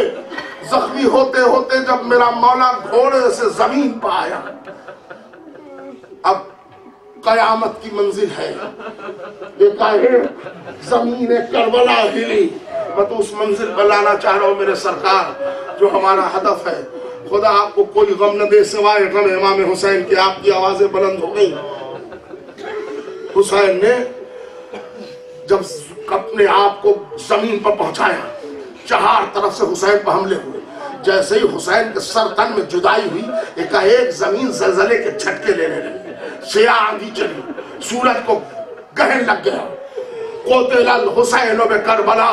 जख्मी होते होते जब मेरा मौला घोड़े से जमीन पर आया, अब कयामत की मंजिल है, जमीन करबला हिली। मैं तो उस मंजिल पर लाना चाह रहा हूं मेरे सरकार, जो हमारा हदफ है। खुदा आपको कोई गम न दे सिवाय गम इमाम हुसैन की। आपकी आवाजें बुलंद हो गई। हुसैन ने जब अपने आप को जमीन पर पहुंचाया, 4 तरफ से हुसैन पर हमले हुए। जैसे ही हुसैन के सर तन में जुदाई हुई, एकाएक जमीन जलजले के झटके लेने लगी। शिया आंधी चली, सूरज को गहन लग गया। कोतेलल हुसैन में करबला,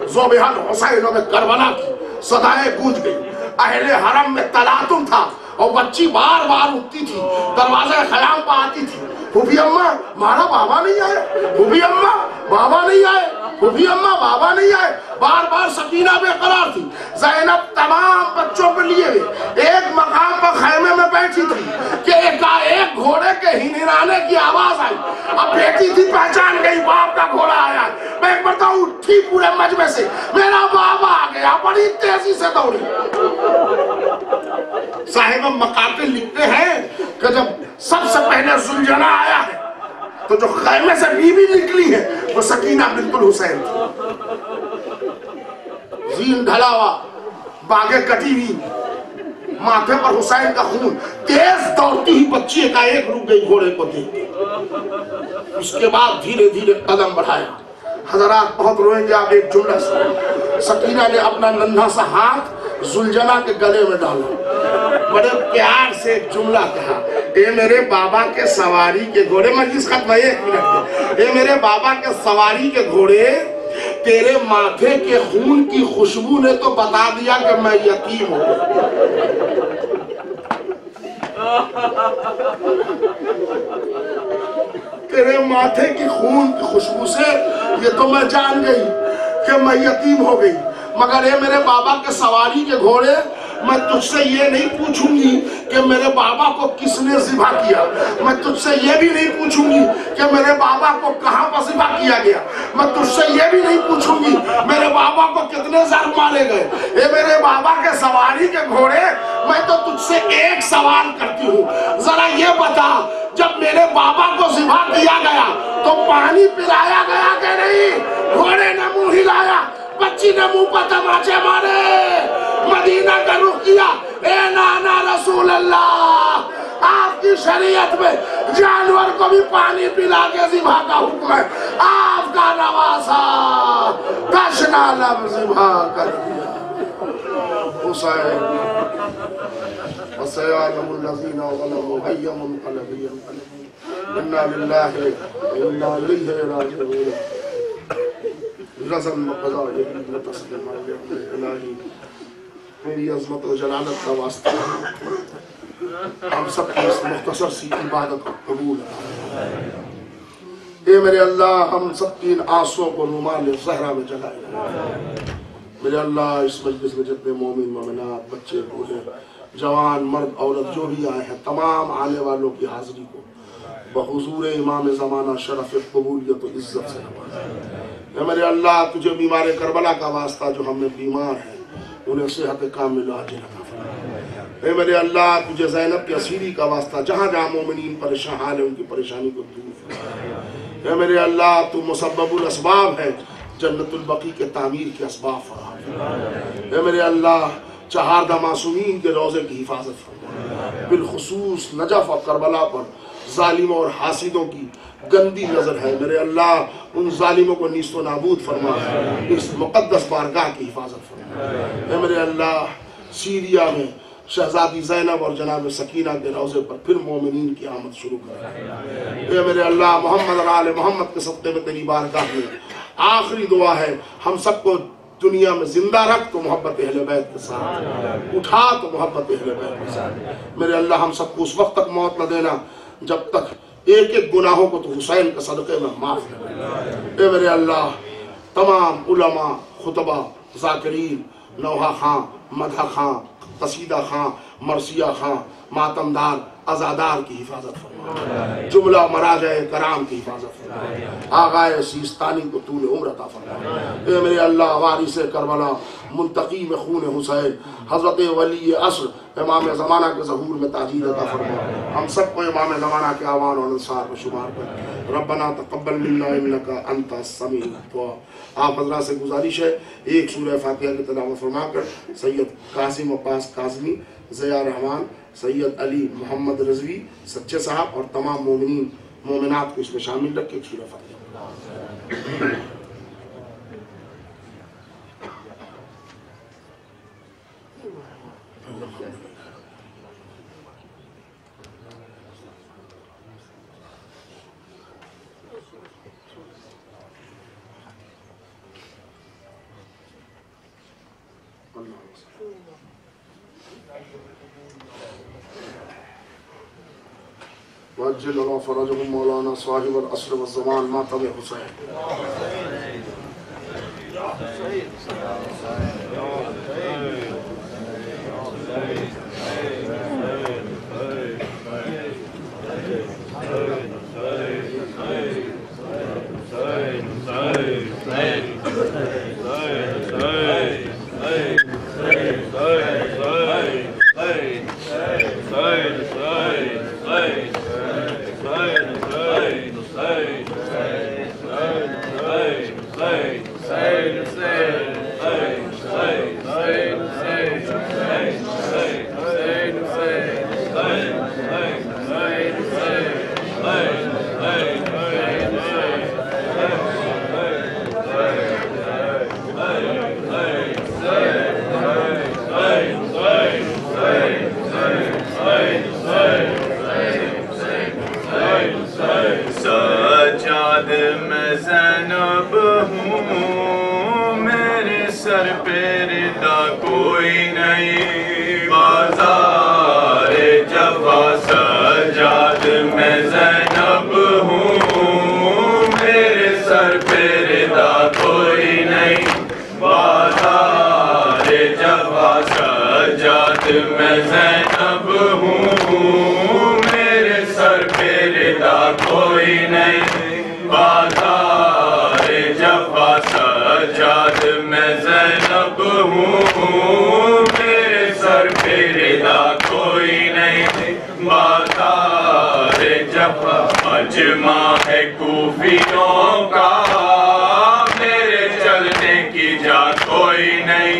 ज़ोबिहल हुसैन में करबला की सदाएं गूंज गई। अहले हरम में तलातुम था और बच्ची बार बार उठती थी, दरवाजे खयाम पर आती थी। फूफी अम्मा मारा बाबा नहीं आए, फूफी अम्मा बाबा नहीं आए, फूफी अम्मा बाबा नहीं आए। बार बार सकीना बेकरार थी। ज़ैनब तमाम बच्चों को लिए एक मकाम पर खैमे में बैठी थी कि एकाएक घोड़े के हिनहिनाने की आवाज आई। अब बेटी थी, पहचान गई बाप का घोड़ा आया। मैं एक बार उठी पूरे मजमे से, मेरा बाबा आ गया। बड़ी तेजी से दौड़ी। साहिब मकातिल लिखते हैं कि जब सबसे पहले जुलझना आया है तो जो खैमे से बीवी निकली है वो सकीना बिन्तुल हुसैन थी। जीन ढला हुआ, बागे कटी हुई, माथे पर हुसैन का खून। तेज दौड़ती ही बच्ची का एक रुक गई घोड़े को देख। उसके बाद धीरे धीरे कदम बढ़ाया। हजरात बहुत रोएंगे आप एक जुमला सुनो। सकीना ने अपना नन्हा सा हाथ जुलझना के गले में डाला, बड़े प्यार से एक जुमला कहा, ए मेरे बाबा के सवारी के घोड़े। मजलिस खत्म है, 1 मिनट। ए मेरे बाबा के सवारी के घोड़े, तेरे माथे के खून की खुशबू ने तो बता दिया कि मैं यतीम हूं। तेरे माथे की खून की खुशबू से ये तो मैं जान गई कि मैं यतीम हो गई। मगर ये मेरे बाबा के सवारी के घोड़े, मैं तुझसे ये नहीं पूछूंगी कि मेरे बाबा को किसने ज़िबा किया। मैं तुझसे ये भी नहीं पूछूंगी कि मेरे बाबा को कहां पर ज़िबा किया गया। मैं तुझसे ये भी नहीं पूछूंगी मेरे बाबा को कितने ज़र्ब मारे गए। ये मेरे बाबा के सवारी के घोड़े, मैं तो तुझसे एक सवाल करती हूँ, जरा ये बता जब मेरे बाबा को ज़िबा किया गया तो पानी पिलाया गया कि नहीं? घोड़े ने मुंह हिलाया, बच्ची ने मुंह पर तमाचे मारे, मदीना का रुख किया। ए नाना रसूल अल्लाह, आपकी शरीयत में जानवर को भी पानी पिला के ज़िबा का हुक्म है, आपका नवासा तशना लब ज़िबा कर दिया। हुसैन वसयअलमुल्लज़ीना ज़लमू अय्युम मुनक़लबिन यन्क़लिबून इन्ना लिल्लाहि व इन्ना इलैहि राजिऊन। रज़म क़ज़ा यहीद व तस्लीम इलाही, मेरी अज़मत और जलालत का वास्ता हम सब की इस मुख्तसर सी इबादत को कबूल है। मेरे अल्लाह, हम सब की इन आंसुओं को रुमाल ज़हरा में जलाए। मेरे अल्लाह, इस मजलिस में जितने मोमिन मोमिनात, बच्चे बूढ़े जवान मर्द औरत जो भी आए हैं, तमाम आने वालों की हाजिरी को बहुज़ूर इमाम ज़माना शरफ़ कबूलियत और इज़्ज़त से नवाज़। मेरे अल्लाह, तुझे बीमार करबला का वास्ता जो हमें बीमार हैं उन्हें सेहत कामिल आजिल अता फरमा। मेरे अल्लाह, तुझे ज़ैनब की असीरी का वास्ता जहाँ जहाँ मोमिनीन परेशान हाल है उनकी परेशानी को दूर फरमा। मेरे अल्लाह, तू मुसब्बबुल असबाब है, जन्नतुल बकी के तामीर के असबाब फरमा। मेरे अल्लाह, चहारदा मासूमीन के रोज़े की हिफाजत फरमा। बिलखुसूस नजफ और करबला पर जालिमों और हासिदों की गंदी नजर है। मेरे अल्लाह, उन जालिमों को नीस्तो नाबूद फरमा, इस मुक़द्दस बारगाह की हिफाजत फरमा। मेरे अल्लाह, सीरिया में शहजादी ज़ैनब और जनाब सकीना के रोज़े पर फिर मोमिनीन की आमद शुरू कर। मेरे अल्लाह, मोहम्मद और आले मोहम्मद के सत्ते में तेरी बारगाह में आखिरी दुआ है, हम सबको दुनिया में जिंदा रख तो मोहब्बत अहले बैत के साथ, उठा तो मोहब्बत अहले बैत के साथ। मेरे अल्लाह, हम सबको उस वक्त तक मौत न देना जब तक एक एक गुनाहों को तो हुसैन के सदक़े में माफ़ कर। मेरे अल्लाह, तमाम उलमा, खुतबा, ज़ाकिरीन, नौहा खां, मदहा खां, कसीदा खां, मरसिया खां, मातमदार, अज़ादार की हिफाजत फरमा। जुमला मराजे कराम की हिफाजत फरमा। आगाए सीस्तानी को तूने उम्र अता फरमा। मेरे अल्लाह, वारिसे करबला, मुंतकी में खून हुसैन, हज़रत वली असर इमाम ज़माना के ज़हूर में ताजील अता फरमा। हम सबको इमाम ज़माना के आवान और अंसार में शुमार कर। रब्बना तक़ब्बल मिन्ना इन्नका अंतस समीउद दुआ। आप हज़रात से गुजारिश है, एक सूरह फातिहा की तिलावत फरमा कर सैयद कासिम अब्बास काज़मी, ज़िया रहमान, सैयद अली मोहम्मद रज़वी सच्चे साहब और तमाम मोमिनीन मोमिनात को इसमें शामिल रख के एक सूरह फातिहा। वज्जिल लना फरजहुम मौलाना साहिबुल अस्र व ज़मान मातम हुसैन। मुजमा है कूफियों का, मेरे चलने की जा कोई नहीं।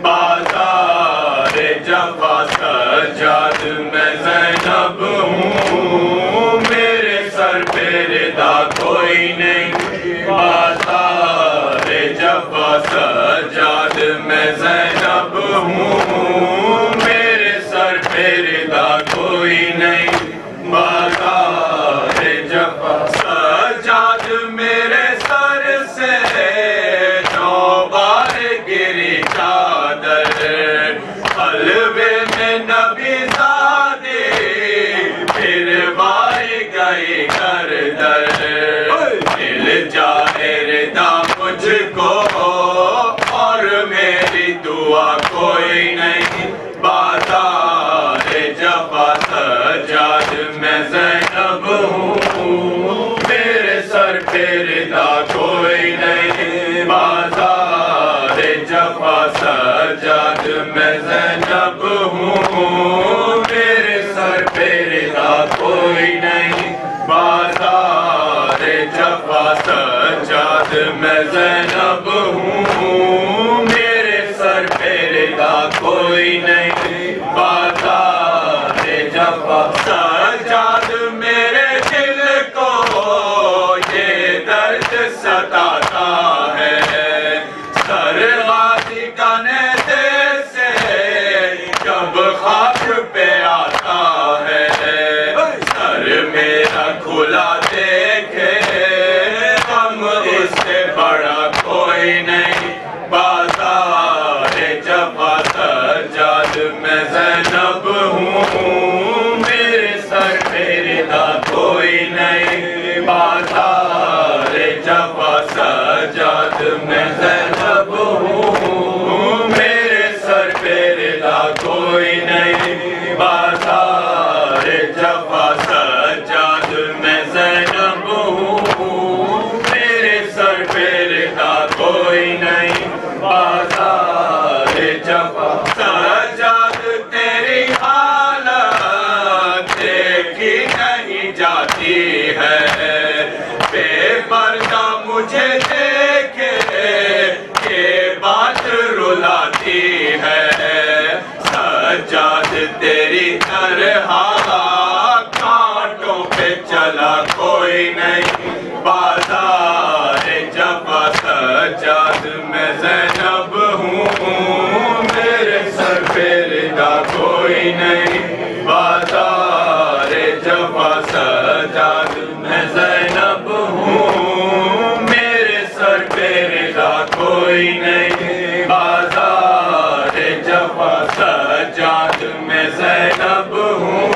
बाज़ार जफा सजाद मैं ज़ैनब हूँ, मेरे सर पे रिदा कोई नहीं। बाज़ार जफा सजाद मैं ज़ैनब हूँ, मेरे सर पे रिदा कोई नहीं। बाज़ार जफा सजाद मेरे सर से जो बार गिरी चादर, हलवे में नबी ज़ादे फिर बार गई घर दर। मिल जाए रिदा मुझको और मेरी दुआ कोई नहीं। बाज़ार जफा सजाद मैं ज़ैनब हूँ, मेरे सर पे रिदा कोई नहीं। बाज़ार जफा सजाद मैं ज़ैनब हूँ, मेरे सर पे रिदा कोई नहीं। बाज़ार जफा सजाद मैं ज़ैनब हूँ, मेरे सर पे रिदा कोई नहीं। बाज़ार जफा सजाद मेरे दिल को ये दर्द सताता है, सरवादी गाने से जब खाक पे आता है। सर मेरा खुला देखे हम इससे बड़ा कोई नहीं। बाज़ार जफा सजाद मैं ज़ैनब हूँ, मेरे सर पे रिदा कोई नहीं। बाज़ार जफा सजाद मैं ज़ैनब हूँ, मेरे सर पे रिदा कोई नहीं। बाज़ार जफा सजाद मैं ज़ैनब हूँ, मेरे सर पे रिदा कोई नहीं। बाज़ार जफा सजाद तेरी हालत देखी नहीं जाती है, बेपर्दा मुझे देखे ये बात रुलाती है। सजाद तेरी तरह कांटों पे चला कोई नहीं। बाज़ार जफा सजाद मैं ज़ैनब हूँ, मेरे सर पे रिदा कोई नहीं। बाज़ार जफा सजाद मैं ज़ैनब हूँ, मेरे सर पे रिदा कोई नहीं। बाज़ार जफा सजाद मैं ज़ैनब हूँ,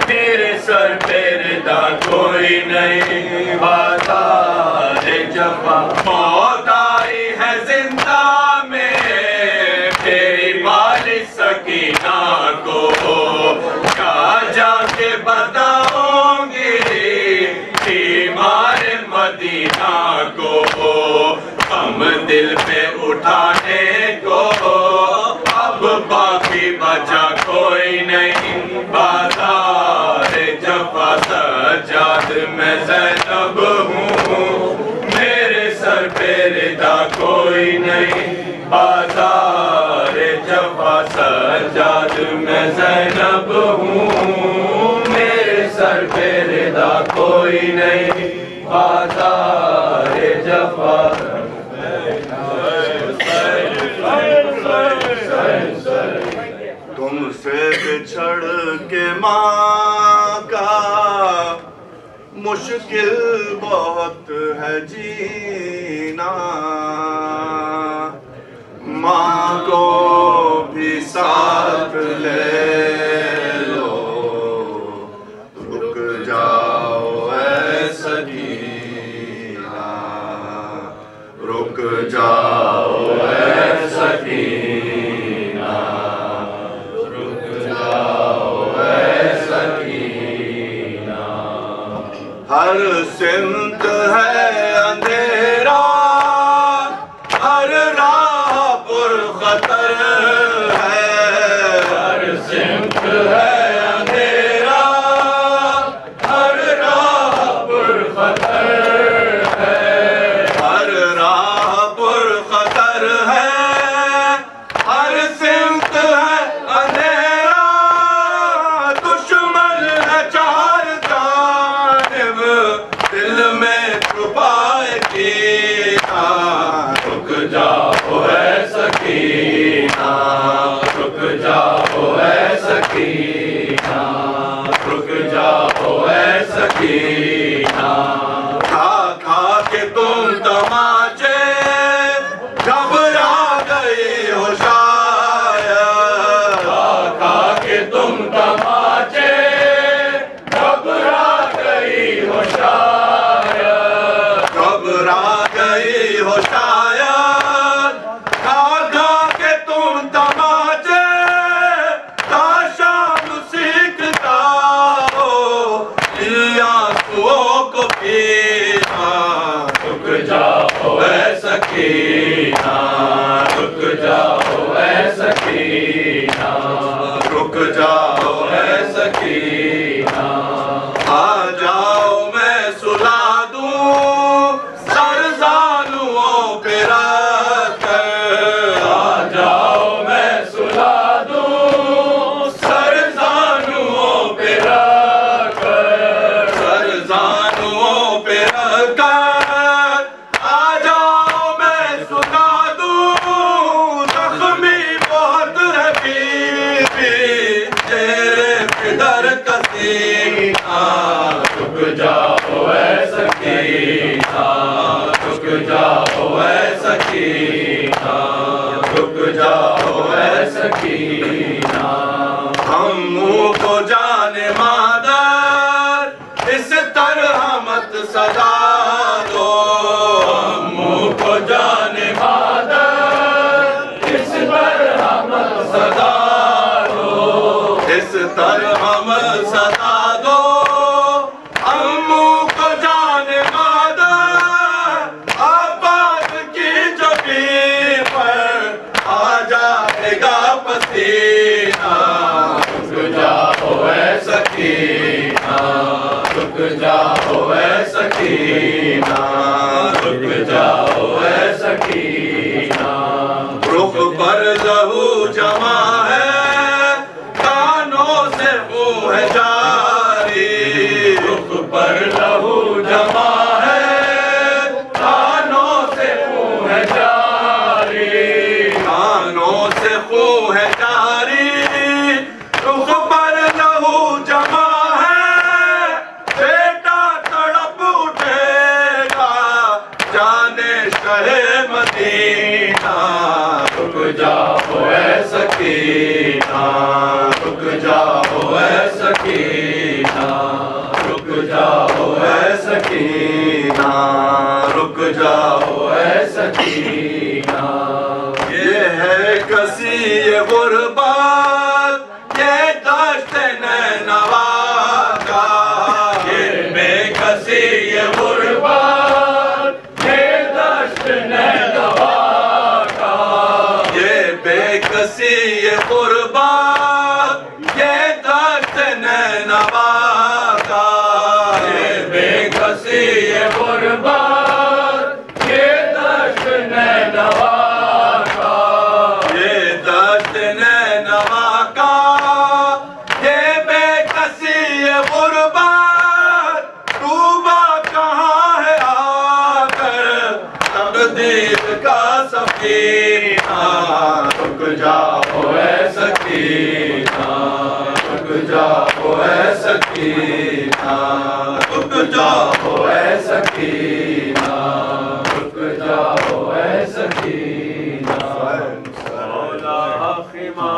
मेरे सर पे रिदा कोई नहीं। बाज़ार जफा मौत आई है जिंदा में तेरी वाली सकीना को, क्या जाके बताऊंगी बीमार मदीना को। हम दिल पे उठाने को अब बाकी बचा कोई नहीं। बाज़ार जफा सजाद मैं ज़ैनब हूँ, मेरे सर पे रिदा कोई नहीं। बाज़ार जफा सजाद मैं ज़ैनब हूँ, मेरे सर पे रिदा कोई नहीं। बाज़ार जफा तुमसे बिछड़ के माँ का मुश्किल बहुत है जीना, माँ को भी साथ ले लो, रुक जाओ ऐ सकीना, रुक जाओ ऐ सकीना, रुक जाओ ऐ सकीना। हर सिमत है अंधेरा, हर राह पर खतर है, हर सिमत है अंधेरा, हर राह जाओ ऐ सकीना, रुक जाओ ऐ सकीना। आ जाओ मैं सुला दूं सर ज़ानुओं पे रख, आ जाओ मैं सुला दूं सर ज़ानुओं पे रख, सर ज़ानुओं पे रख। आ जाओ मैं सुला दूं ज़ख्मी बहुत है बीबी तेरे फिदर का सीना। रुक जाओ ऐ सकीना, रुक जाओ ऐ सकीना, रुक जाओ ऐ सकीना। अम्मू को जाने मादर इस तरह मत सजा दो, अम्मू को जाने मादर इस तरह मत सदा दो, इस तरह मत सजा दो। अम्मू को जाने मादर आबाद की जमीन पर आ जाएगा पसीना। रुक जाओ ऐ सकीना, रुक जाओ ऐ सकीना, रुक जाओ ऐ सकीना। रुख पर लहू जमा है कानों से मुंह है जारी, रुख पर लहू जमा है कानों से मुंह है जारी, कानों से मुंह है जारी। रुख पर लहू जमा है बेटा तड़प उठेगा जाने शहे मदीना। रुक जाओ ऐ सकीना, रुक जाओ ऐ सकीना, रुक जाओ ऐ सकीना, रुक जाओ ऐ सकीना। ये है कसी ये गुरबात ये दश्त नैनवा का, ये बेकसी ये गुरबात ये दश्त नैनवा का, ये बेकसी ये गुरबात ये दश्त नैनवा का। ये बेकसी ये गुरबात ये दश्त नैनवा का, ये दश्त नैनवा का। ये बेकसी ये गुरबात डूबा कहाँ है आकर तकदीर का सफीना। रुक जाओ ऐ सकीना, रुक जाओ ऐ सकीना, रुक जाओ ऐ सकीना, रुक जाओ ऐ सकीना। मौला खिमा